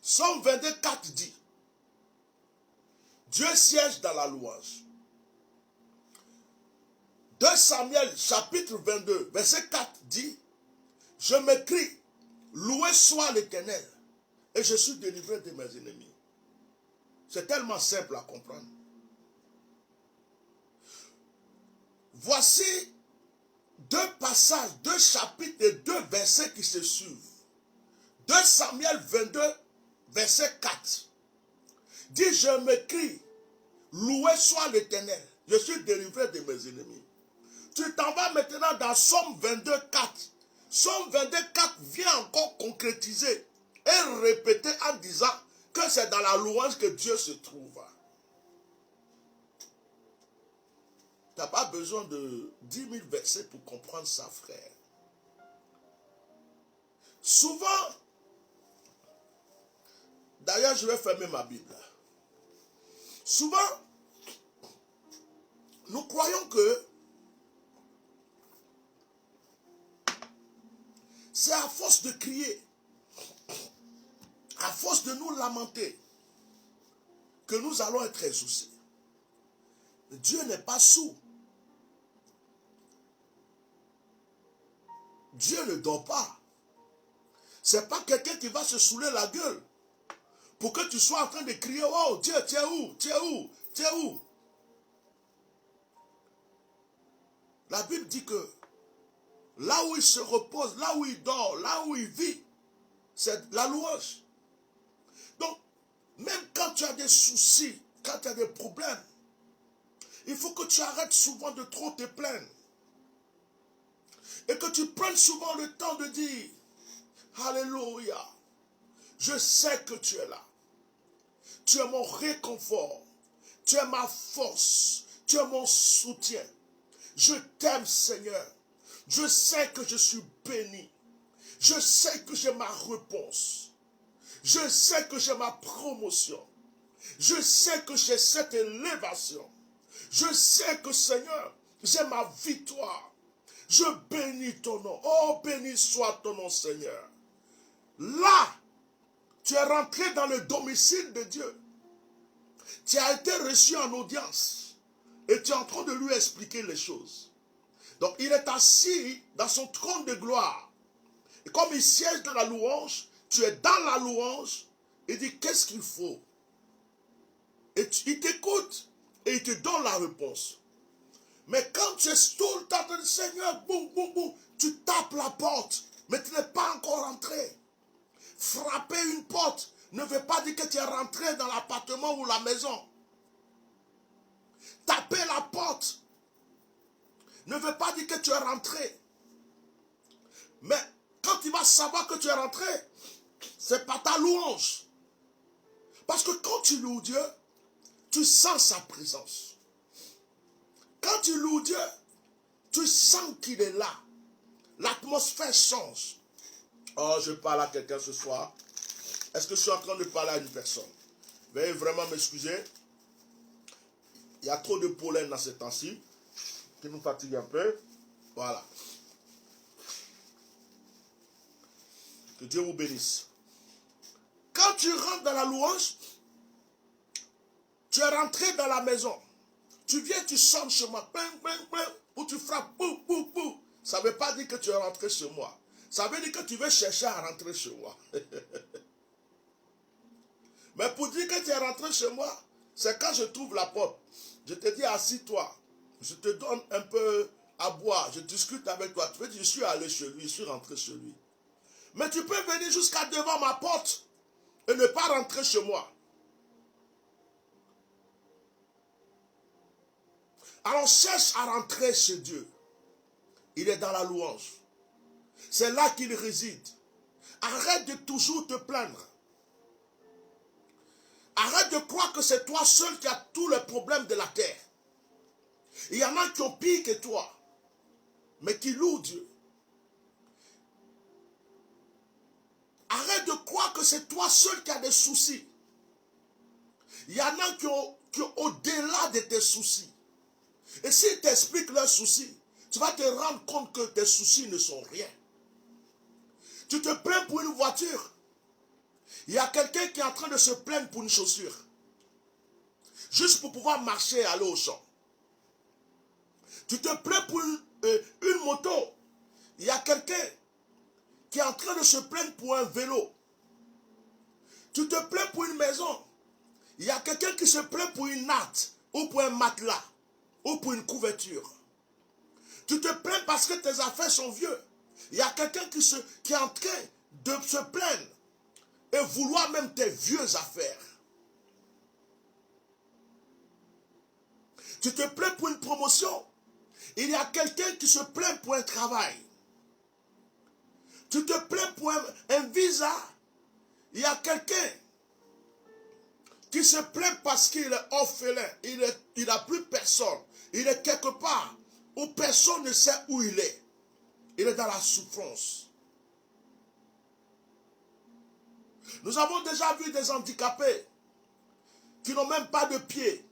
Somme 22, 4 dit, Dieu siège dans la louange. 2 Samuel chapitre 22, verset 4 dit, je m'écrie, loué soit l'Éternel, et je suis délivré de mes ennemis. C'est tellement simple à comprendre. Voici 2 passages, 2 chapitres et 2 versets qui se suivent. 2 Samuel 22, verset 4. Dit, je m'écris, loué soit l'Éternel, je suis délivré de mes ennemis. Tu t'en vas maintenant dans Somme 22, 4. Somme 22, 4 vient encore concrétiser et répéter en disant que c'est dans la louange que Dieu se trouve. Tu n'as pas besoin de 10 000 versets pour comprendre ça, frère. Souvent, d'ailleurs je vais fermer ma Bible. Souvent, nous croyons que c'est à force de crier, à force de nous lamenter, que nous allons être exaucés. Dieu n'est pas sourd. Dieu ne dort pas. Ce n'est pas quelqu'un qui va se saouler la gueule pour que tu sois en train de crier, oh Dieu, tu es où? Tu es où? Tu es où? La Bible dit que là où il se repose, là où il dort, là où il vit, c'est la louange. Donc, même quand tu as des soucis, quand tu as des problèmes, il faut que tu arrêtes souvent de trop te plaindre. Et que tu prennes souvent le temps de dire, Alléluia, je sais que tu es là. Tu es mon réconfort. Tu es ma force. Tu es mon soutien. Je t'aime, Seigneur. Je sais que je suis béni. Je sais que j'ai ma réponse. Je sais que j'ai ma promotion. Je sais que j'ai cette élévation. Je sais que, Seigneur, j'ai ma victoire. Je bénis ton nom. Oh, béni soit ton nom, Seigneur. Là, tu es rentré dans le domicile de Dieu. Tu as été reçu en audience. Et tu es en train de lui expliquer les choses. Donc, il est assis dans son trône de gloire. Et comme il siège dans la louange, tu es dans la louange. Il dit, qu'est-ce qu'il faut? Et il t'écoute et il te donne la réponse. Mais quand tu es tout le temps dans le Seigneur, boum, boum, boum, tu tapes la porte, mais tu n'es pas encore rentré. Frapper une porte ne veut pas dire que tu es rentré dans l'appartement ou la maison. Taper la porte ne veut pas dire que tu es rentré. Mais quand tu vas savoir que tu es rentré, c'est pas ta louange. Parce que quand tu loues Dieu, tu sens sa présence. Quand tu loues Dieu, tu sens qu'il est là. L'atmosphère change. Oh, je parle à quelqu'un ce soir. Est-ce que je suis en train de parler à une personne? Veuillez vraiment m'excuser. Il y a trop de pollen dans ces temps-ci qui nous fatigue un peu. Voilà. Que Dieu vous bénisse. Quand tu rentres dans la louange, tu es rentré dans la maison. Tu viens, tu sonnes chez moi, ou tu frappes, pou, pou, pou. Ça ne veut pas dire que tu es rentré chez moi. Ça veut dire que tu veux chercher à rentrer chez moi. Mais pour dire que tu es rentré chez moi, c'est quand je trouve la porte. Je te dis, assis-toi. Je te donne un peu à boire. Je discute avec toi. Tu veux dire, je suis allé chez lui, je suis rentré chez lui. Mais tu peux venir jusqu'à devant ma porte et ne pas rentrer chez moi. Alors cherche à rentrer chez Dieu. Il est dans la louange. C'est là qu'il réside. Arrête de toujours te plaindre. Arrête de croire que c'est toi seul qui as tous les problèmes de la terre. Il y en a qui ont pire que toi, mais qui louent Dieu. Arrête de croire que c'est toi seul qui as des soucis. Il y en a qui ont au-delà de tes soucis. Et s'ils t'expliquent leurs soucis, tu vas te rendre compte que tes soucis ne sont rien. Tu te plains pour une voiture. Il y a quelqu'un qui est en train de se plaindre pour une chaussure. Juste pour pouvoir marcher et aller au champ. Tu te plains pour une moto. Il y a quelqu'un qui est en train de se plaindre pour un vélo. Tu te plains pour une maison. Il y a quelqu'un qui se plaint pour une natte ou pour un matelas ou pour une couverture. Tu te plains parce que tes affaires sont vieux. Il y a quelqu'un qui est en train de se plaindre et vouloir même tes vieux affaires. Tu te plains pour une promotion. Il y a quelqu'un qui se plaint pour un travail. Tu te plains pour un visa. Il y a quelqu'un qui se plaint parce qu'il est orphelin. Il n'a plus personne. Il est quelque part où personne ne sait où il est. Il est dans la souffrance. Nous avons déjà vu des handicapés qui n'ont même pas de pieds,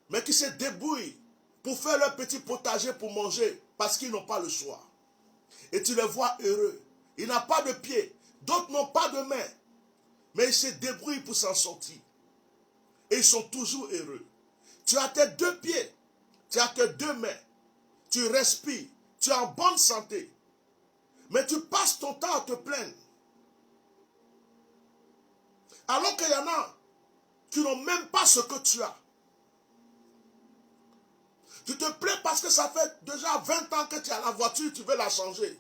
mais qui se débrouillent pour faire leur petit potager pour manger parce qu'ils n'ont pas le choix. Et tu les vois heureux. Ils n'ont pas de pieds, d'autres n'ont pas de mains, mais ils se débrouillent pour s'en sortir. Et ils sont toujours heureux. Tu as tes 2 pieds, tu as tes 2 mains, tu respires, tu es en bonne santé, mais tu passes ton temps à te plaindre. Alors qu'il y en a qui n'ont même pas ce que tu as. Tu te plains parce que ça fait déjà 20 ans que tu as la voiture, tu veux la changer.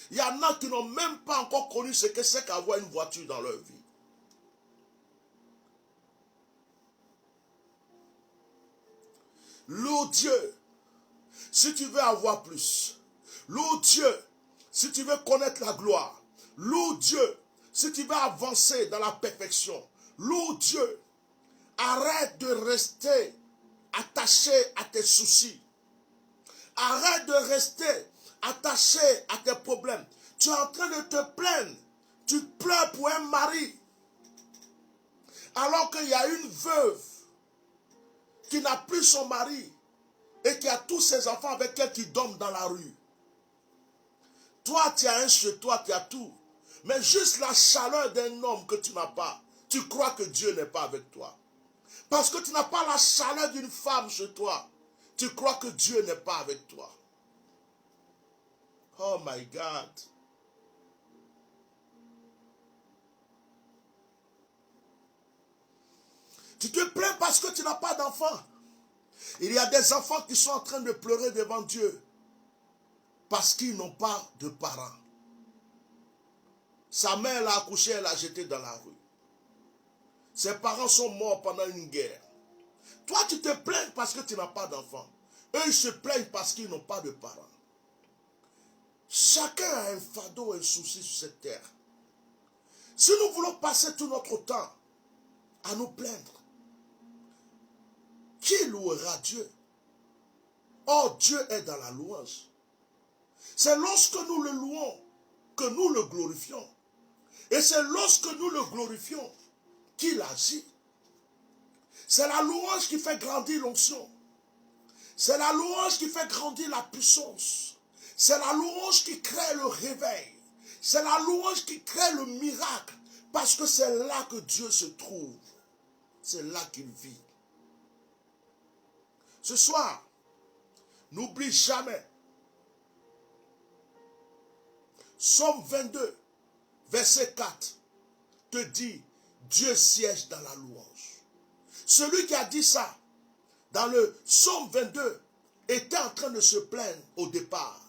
Il y en a qui n'ont même pas encore connu ce que c'est qu'avoir une voiture dans leur vie. Loue Dieu si tu veux avoir plus. Loue Dieu si tu veux connaître la gloire. Loue Dieu si tu veux avancer dans la perfection. Loue Dieu. Arrête de rester attaché à tes soucis. Arrête de rester attaché à tes problèmes. Tu es en train de te plaindre. Tu pleures pour un mari. Alors qu'il y a une veuve qui n'a plus son mari et qui a tous ses enfants avec elle qui dorment dans la rue. Toi, tu as un chez toi, tu as tout. Mais juste la chaleur d'un homme que tu n'as pas, tu crois que Dieu n'est pas avec toi. Parce que tu n'as pas la chaleur d'une femme chez toi, tu crois que Dieu n'est pas avec toi. Oh my God. Tu te plains parce que tu n'as pas d'enfant. Il y a des enfants qui sont en train de pleurer devant Dieu parce qu'ils n'ont pas de parents. Sa mère l'a accouché, elle l'a jeté dans la rue. Ses parents sont morts pendant une guerre. Toi, tu te plains parce que tu n'as pas d'enfant. Eux, ils se plaignent parce qu'ils n'ont pas de parents. Chacun a un fardeau, un souci sur cette terre. Si nous voulons passer tout notre temps à nous plaindre, qui louera Dieu? Or, Dieu est dans la louange. C'est lorsque nous le louons que nous le glorifions. Et c'est lorsque nous le glorifions qu'il agit. C'est la louange qui fait grandir l'onction. C'est la louange qui fait grandir la puissance. C'est la louange qui crée le réveil. C'est la louange qui crée le miracle. Parce que c'est là que Dieu se trouve. C'est là qu'il vit. Ce soir, n'oublie jamais. Psaume 22, verset 4, te dit, Dieu siège dans la louange. Celui qui a dit ça, dans le Psaume 22, était en train de se plaindre au départ.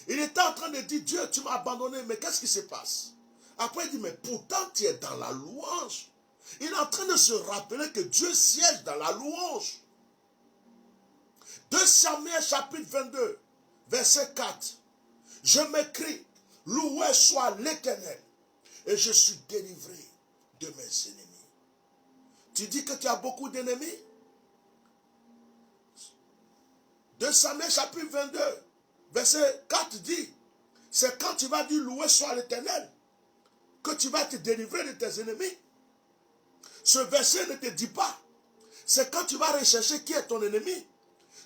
Il était en train de dire, Dieu, tu m'as abandonné, mais qu'est-ce qui se passe? Après, il dit, mais pourtant, tu es dans la louange. Il est en train de se rappeler que Dieu siège dans la louange. 2 Samuel chapitre 22, verset 4. Je m'écris, loué soit l'Éternel, et je suis délivré de mes ennemis. Tu dis que tu as beaucoup d'ennemis? 2 Samuel chapitre 22, verset 4 dit, c'est quand tu vas dire loué soit l'Éternel, que tu vas te délivrer de tes ennemis. Ce verset ne te dit pas, c'est quand tu vas rechercher qui est ton ennemi.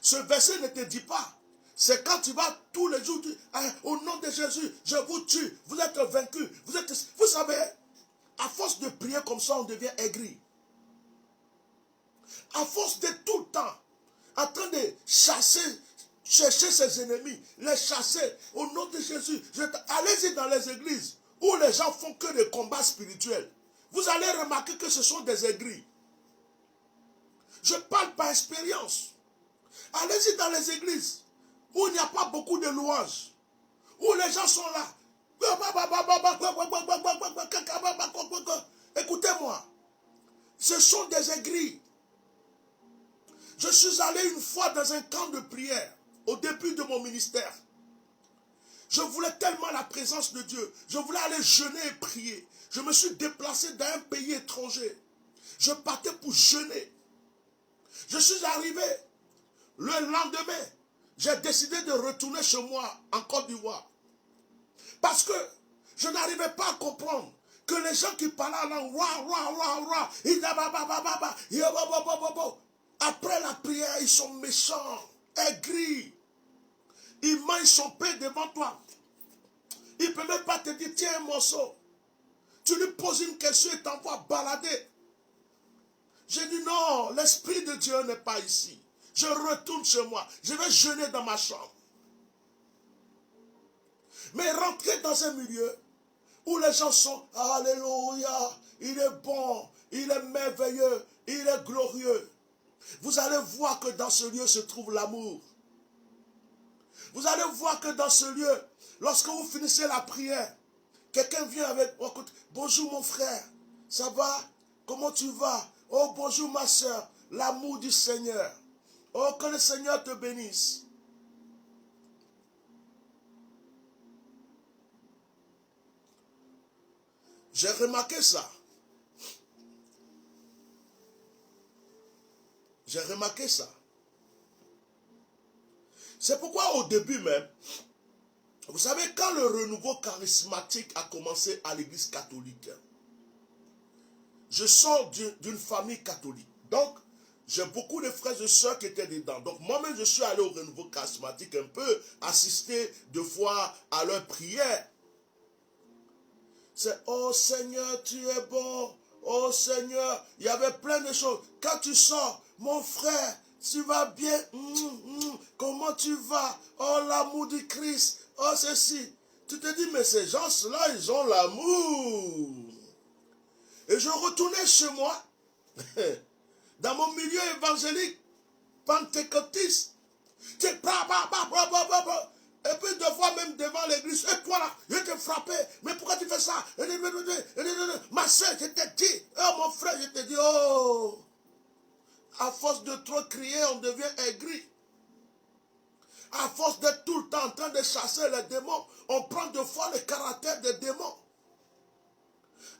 Ce verset ne te dit pas, c'est quand tu vas tous les jours dire, au nom de Jésus, je vous tue, vous êtes vaincus. Vous savez, à force de prier comme ça, on devient aigri. À force de tout le temps, en train de chercher ses ennemis, les chasser, au nom de Jésus. Allez-y dans les églises où les gens font que des combats spirituels. Vous allez remarquer que ce sont des aigris. Je parle par expérience. Allez-y dans les églises où il n'y a pas beaucoup de louanges, où les gens sont là. Écoutez-moi, ce sont des aigris. Je suis allé une fois dans un camp de prière au début de mon ministère. Je voulais tellement la présence de Dieu. Je voulais aller jeûner et prier. Je me suis déplacé dans un pays étranger. Je partais pour jeûner. Je suis arrivé. Le lendemain, j'ai décidé de retourner chez moi en Côte d'Ivoire. Parce que je n'arrivais pas à comprendre que les gens qui parlaient en langue, après la prière, ils sont méchants, aigris. Ils mangent son pain devant toi. Il ne peut même pas te dire, tiens un morceau. Tu lui poses une question et t'envoies balader. J'ai dit non, l'Esprit de Dieu n'est pas ici. Je retourne chez moi. Je vais jeûner dans ma chambre. Mais rentrer dans un milieu où les gens sont, alléluia, il est bon, il est merveilleux, il est glorieux. Vous allez voir que dans ce lieu se trouve l'amour. Vous allez voir que dans ce lieu, lorsque vous finissez la prière, quelqu'un vient avec, oh, bonjour mon frère, ça va? Comment tu vas? Oh bonjour ma soeur, l'amour du Seigneur. Oh que le Seigneur te bénisse. J'ai remarqué ça. J'ai remarqué ça. C'est pourquoi au début même, vous savez, quand le renouveau charismatique a commencé à l'église catholique, je sors d'une famille catholique. Donc, j'ai beaucoup de frères et sœurs qui étaient dedans. Donc, moi-même, je suis allé au renouveau charismatique un peu, assister deux fois à leur prière. C'est, oh Seigneur, tu es bon. Oh Seigneur, il y avait plein de choses. Quand tu sors, mon frère, tu vas bien. Comment tu vas? Oh, l'amour du Christ. Oh, ceci. Tu te dis, mais ces gens-là, ils ont l'amour. Et je retournais chez moi, dans mon milieu évangélique, pentecôtiste. Et puis deux fois même devant l'église, et toi là, je t'ai frappé, mais pourquoi tu fais ça? Ma soeur, je t'ai dit, oh mon frère, je t'ai dit, oh, à force de trop crier, on devient aigri. À force d'être tout le temps en train de chasser les démons, on prend deux fois le caractère des démons.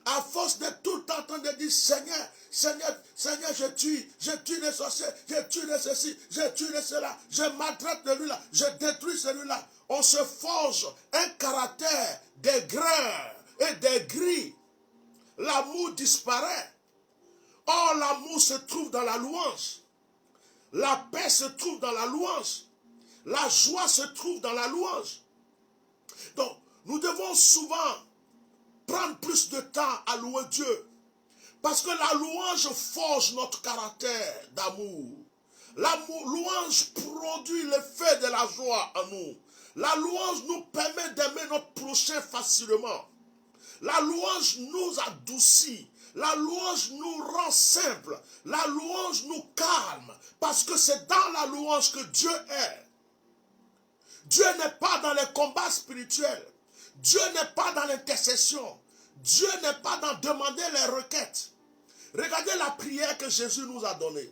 À force d'être tout le temps en train de dire, Seigneur, Seigneur, Seigneur, je tue les sorciers, je tue les ceci, je tue les cela, je maltraite celui-là, je détruis celui-là. On se forge un caractère des grains et des gris. L'amour disparaît. Or, l'amour se trouve dans la louange. La paix se trouve dans la louange. La joie se trouve dans la louange. Donc, nous devons souvent prendre plus de temps à louer Dieu. Parce que la louange forge notre caractère d'amour. La louange produit l'effet de la joie en nous. La louange nous permet d'aimer notre prochain facilement. La louange nous adoucit. La louange nous rend simple. La louange nous calme. Parce que c'est dans la louange que Dieu est. Dieu n'est pas dans les combats spirituels. Dieu n'est pas dans l'intercession. Dieu n'est pas dans demander les requêtes. Regardez la prière que Jésus nous a donnée.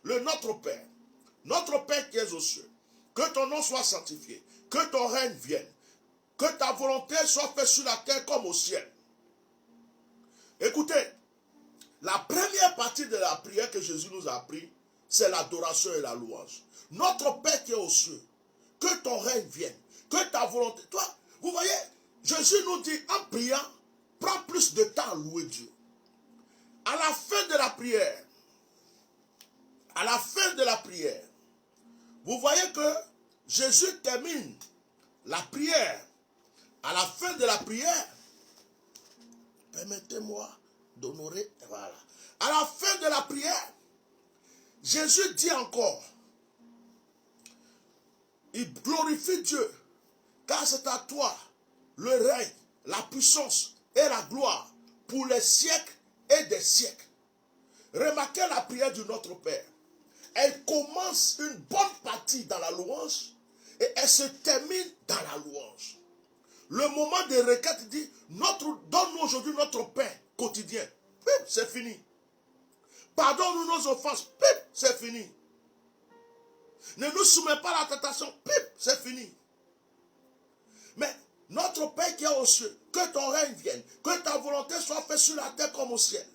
Le Notre Père qui es aux cieux, que ton nom soit sanctifié, que ton règne vienne, que ta volonté soit faite sur la terre comme au ciel. Écoutez, la première partie de la prière que Jésus nous a appris, c'est l'adoration et la louange. Notre Père qui est aux cieux, que ton règne vienne, que ta volonté... Toi, vous voyez, Jésus nous dit en priant, prends plus de temps à louer Dieu. À la fin de la prière, vous voyez que Jésus termine la prière. À la fin de la prière, permettez-moi d'honorer, voilà. À la fin de la prière, Jésus dit encore, il glorifie Dieu, car c'est à toi le règne, la puissance et la gloire pour les siècles et des siècles. Remarquez la prière du Notre Père. Elle commence une bonne partie dans la louange et elle se termine dans la louange. Le moment de requête dit, donne-nous aujourd'hui notre pain quotidien. C'est fini. Pardonne-nous nos offenses. C'est fini. Ne nous soumets pas à la tentation. C'est fini. Mais notre Père qui est aux cieux, que ton règne vienne, que ta volonté soit faite sur la terre comme au ciel.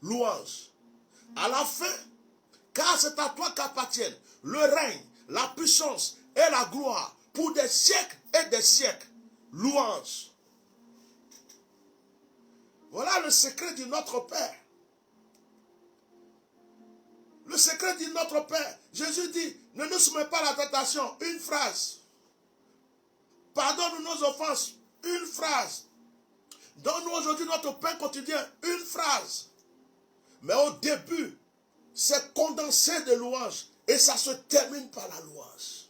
Louange. À la fin, car c'est à toi qu'appartiennent le règne, la puissance et la gloire pour des siècles et des siècles. Louange. Voilà le secret de notre Père. Le secret de notre Père. Jésus dit, ne nous soumets pas à la tentation. Une phrase. Pardonne-nous nos offenses. Une phrase. Donne-nous aujourd'hui notre pain quotidien. Une phrase. Mais au début, c'est condensé de louanges. Et ça se termine par la louange.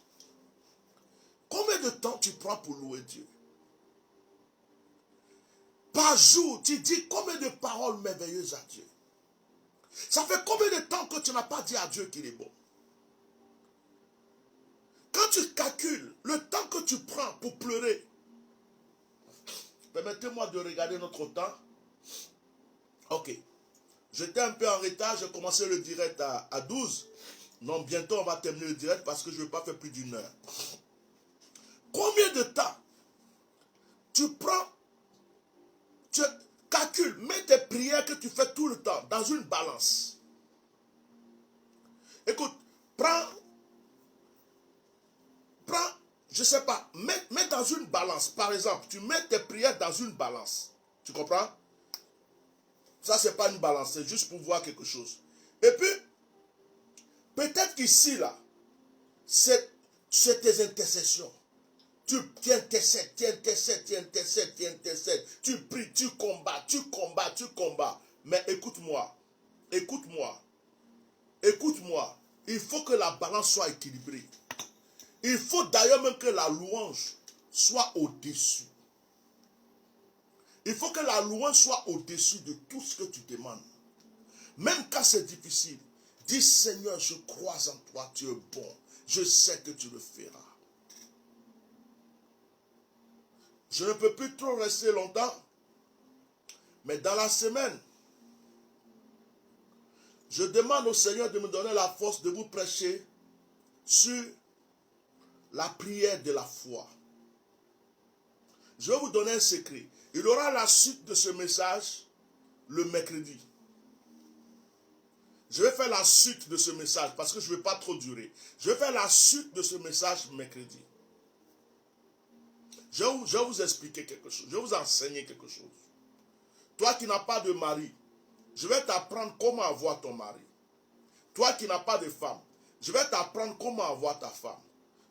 Combien de temps tu prends pour louer Dieu? Par jour, tu dis combien de paroles merveilleuses à Dieu? Ça fait combien de temps que tu n'as pas dit à Dieu qu'il est bon? Quand tu calcules le temps que tu prends pour pleurer, permettez-moi de regarder notre temps. Ok. J'étais un peu en retard, j'ai commencé le direct à 12. Non, bientôt on va terminer le direct parce que je ne vais pas faire plus d'une heure. Combien de temps tu prends, tu calcules, mets tes prières que tu fais tout le temps dans une balance. Écoute, prends sais pas, mets dans une balance. Par exemple, tu mets tes prières dans une balance. Tu comprends? Ça, c'est pas une balance, c'est juste pour voir quelque chose. Et puis, peut-être qu'ici, là, c'est tes intercessions. Tu intercèdes, tu intercèdes, tu intercèdes, tu intercèdes. Tu pries, tu combats, tu combats, tu combats. Mais écoute-moi, écoute-moi, écoute-moi. Il faut que la balance soit équilibrée. Il faut d'ailleurs même que la louange soit au-dessus. Il faut que la louange soit au-dessus de tout ce que tu demandes. Même quand c'est difficile, dis Seigneur, je crois en toi, tu es bon. Je sais que tu le feras. Je ne peux plus trop rester longtemps, mais dans la semaine, je demande au Seigneur de me donner la force de vous prêcher sur la prière de la foi. Je vais vous donner un secret. Il y aura la suite de ce message le mercredi. Je vais faire la suite de ce message parce que je ne vais pas trop durer. Je vais faire la suite de ce message mercredi. Je vais vous expliquer quelque chose. Je vais vous enseigner quelque chose. Toi qui n'as pas de mari, je vais t'apprendre comment avoir ton mari. Toi qui n'as pas de femme, je vais t'apprendre comment avoir ta femme.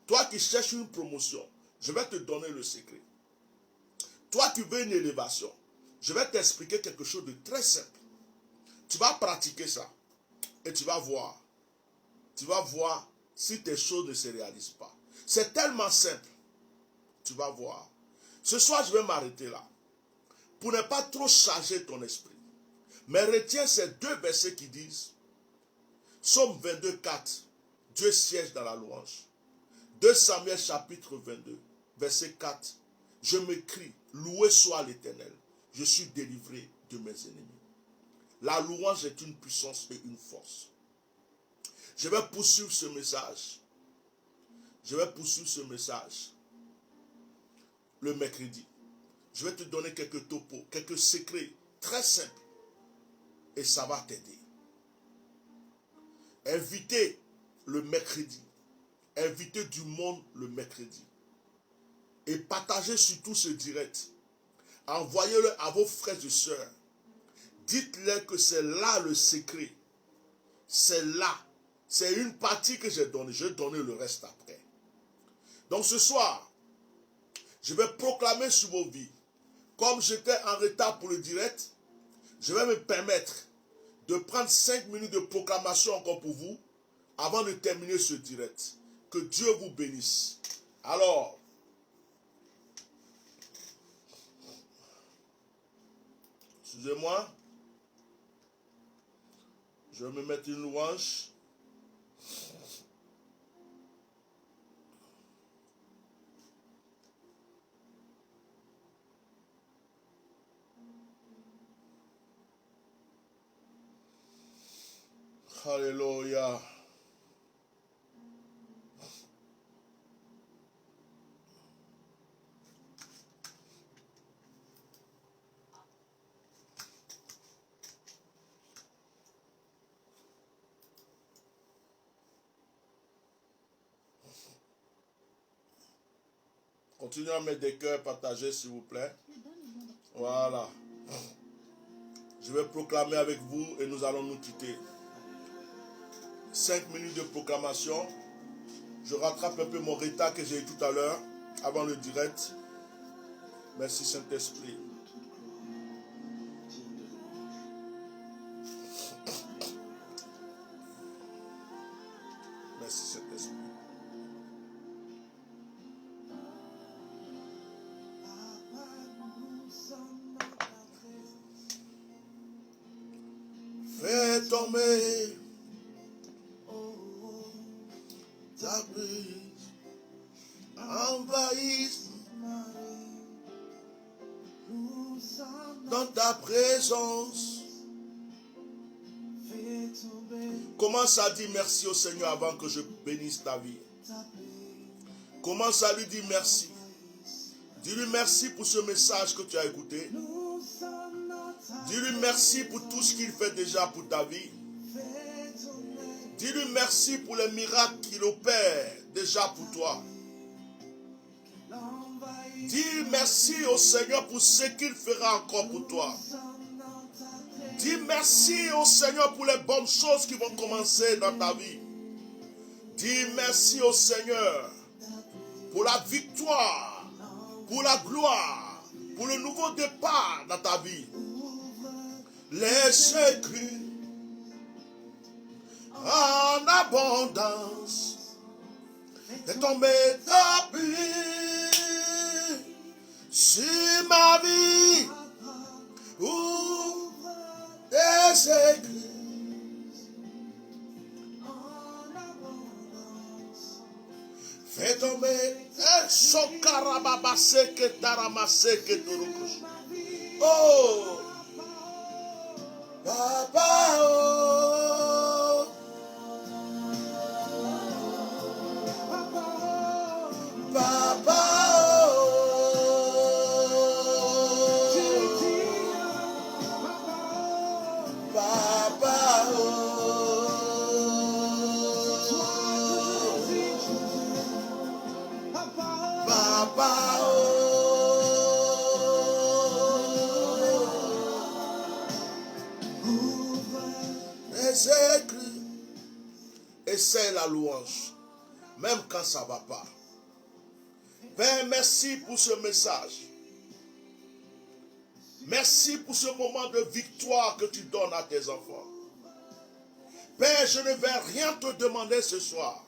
Toi qui cherches une promotion, je vais te donner le secret. Toi qui veux une élévation, je vais t'expliquer quelque chose de très simple. Tu vas pratiquer ça et tu vas voir. Tu vas voir si tes choses ne se réalisent pas. C'est tellement simple. Tu vas voir. Ce soir, je vais m'arrêter là. Pour ne pas trop charger ton esprit. Mais retiens ces deux versets qui disent Psaume 22, 4. Dieu siège dans la louange. 2 Samuel chapitre 22, verset 4. Je m'écris, loué soit l'Éternel. Je suis délivré de mes ennemis. La louange est une puissance et une force. Je vais poursuivre ce message. Je vais poursuivre ce message le mercredi. Je vais te donner quelques topos, quelques secrets très simples. Et ça va t'aider. Invitez le mercredi. Invitez du monde le mercredi. Et partagez surtout ce direct. Envoyez-le à vos frères et sœurs. Dites-leur que c'est là le secret. C'est là. C'est une partie que j'ai donnée. Je vais donner le reste après. Donc ce soir, je vais proclamer sur vos vies. Comme j'étais en retard pour le direct, je vais me permettre de prendre 5 minutes de proclamation encore pour vous avant de terminer ce direct. Que Dieu vous bénisse. Alors, excusez-moi, je vais me mettre une louange. Alléluia. Continuez à mettre des cœurs partagés, s'il vous plaît. Voilà. Je vais proclamer avec vous et nous allons nous quitter. 5 minutes de proclamation. Je rattrape un peu mon retard que j'ai eu tout à l'heure, avant le direct. Merci Saint-Esprit. Merci Saint-Esprit. Fais tomber ta brise, envahisse dans ta présence. Commence à dire merci au Seigneur avant que je bénisse ta vie. Commence à lui dire merci. Dis-lui merci pour ce message que tu as écouté. Dis-lui merci pour tout ce qu'il fait déjà pour ta vie. Dis-lui merci pour les miracles qu'il opère déjà pour toi. Dis merci au Seigneur pour ce qu'il fera encore pour toi. Dis merci au Seigneur pour les bonnes choses qui vont commencer dans ta vie. Dis merci au Seigneur pour la victoire, pour la gloire, pour le nouveau départ dans ta vie. Les écrits en abondance est tombé tapis sur ma vie. Ouvre des écrits fais tomber un sokarababase que taramase que turukush. Oh, Papa, oh, Papa, oh, Papa, Papa, les écrits. Essaie la louange, même quand ça ne va pas. Père, merci pour ce message. Merci pour ce moment de victoire que tu donnes à tes enfants. Père, je ne vais rien te demander ce soir.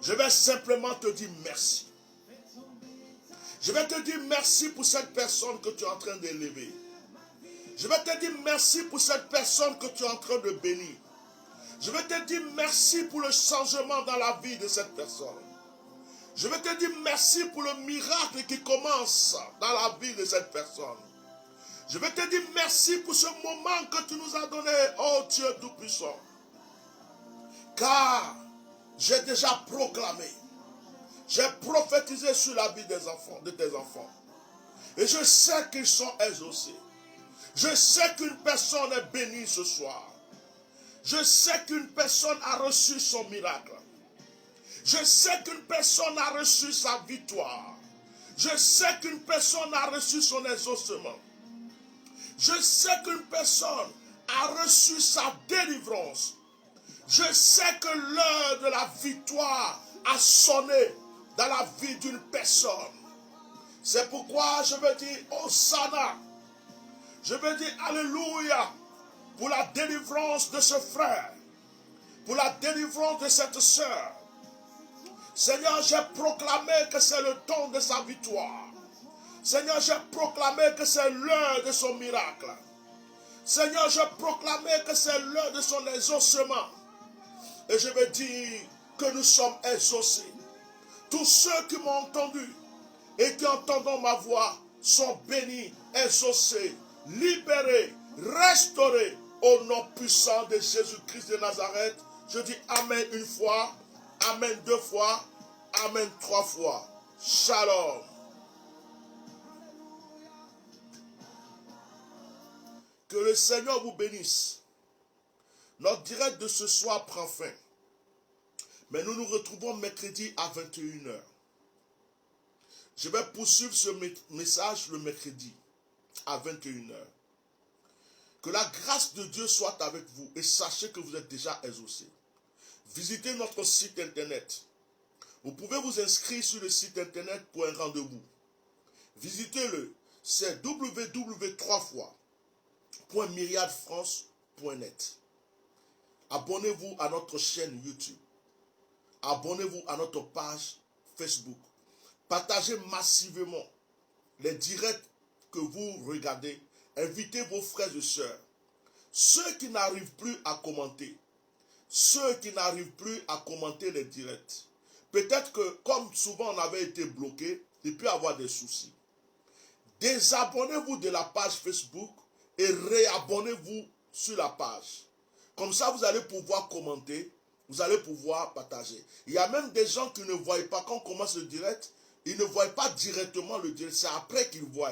Je vais simplement te dire merci. Je vais te dire merci pour cette personne que tu es en train d'élever. Je vais te dire merci pour cette personne que tu es en train de bénir. Je vais te dire merci pour le changement dans la vie de cette personne. Je vais te dire merci pour le miracle qui commence dans la vie de cette personne. Je vais te dire merci pour ce moment que tu nous as donné, oh Dieu Tout-Puissant. Car j'ai déjà proclamé, j'ai prophétisé sur la vie des enfants, de tes enfants. Et je sais qu'ils sont exaucés. Je sais qu'une personne est bénie ce soir. Je sais qu'une personne a reçu son miracle. Je sais qu'une personne a reçu sa victoire. Je sais qu'une personne a reçu son exaucement. Je sais qu'une personne a reçu sa délivrance. Je sais que l'heure de la victoire a sonné dans la vie d'une personne. C'est pourquoi je veux dire Hosanna. Je veux dire Alléluia pour la délivrance de ce frère, pour la délivrance de cette sœur. Seigneur, j'ai proclamé que c'est le temps de sa victoire. Seigneur, j'ai proclamé que c'est l'heure de son miracle. Seigneur, j'ai proclamé que c'est l'heure de son exaucement. Et je veux dire que nous sommes exaucés. Tous ceux qui m'ont entendu et qui entendent ma voix sont bénis, exaucés, libérés, restaurés au nom puissant de Jésus-Christ de Nazareth. Je dis Amen une fois, Amen deux fois, Amen trois fois. Shalom. Que le Seigneur vous bénisse. Notre direct de ce soir prend fin. Mais nous nous retrouvons mercredi à 21h. Je vais poursuivre ce message le mercredi à 21h. Que la grâce de Dieu soit avec vous et sachez que vous êtes déjà exaucés. Visitez notre site internet. Vous pouvez vous inscrire sur le site internet pour un rendez-vous. Visitez-le. C'est www.myriadefrance.net. Abonnez-vous à notre chaîne YouTube. Abonnez-vous à notre page Facebook. Partagez massivement les directs que vous regardez. Invitez vos frères et sœurs. Ceux qui n'arrivent plus à commenter. Ceux qui n'arrivent plus à commenter les directs. Peut-être que comme souvent on avait été bloqué, il peut y avoir des soucis. Désabonnez-vous de la page Facebook et réabonnez-vous sur la page. Comme ça, vous allez pouvoir commenter, vous allez pouvoir partager. Il y a même des gens qui ne voient pas quand on commence le direct, ils ne voient pas directement le direct, c'est après qu'ils voient.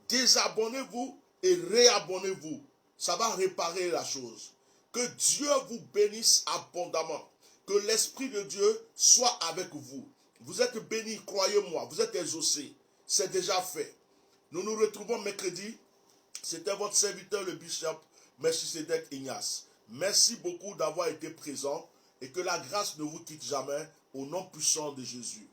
Désabonnez-vous et réabonnez-vous. Ça va réparer la chose. Que Dieu vous bénisse abondamment. Que l'Esprit de Dieu soit avec vous. Vous êtes bénis, croyez-moi, vous êtes exaucés. C'est déjà fait. Nous nous retrouvons mercredi. C'était votre serviteur, le bishop Melchisedec Ignace. Merci beaucoup d'avoir été présent et que la grâce ne vous quitte jamais au nom puissant de Jésus.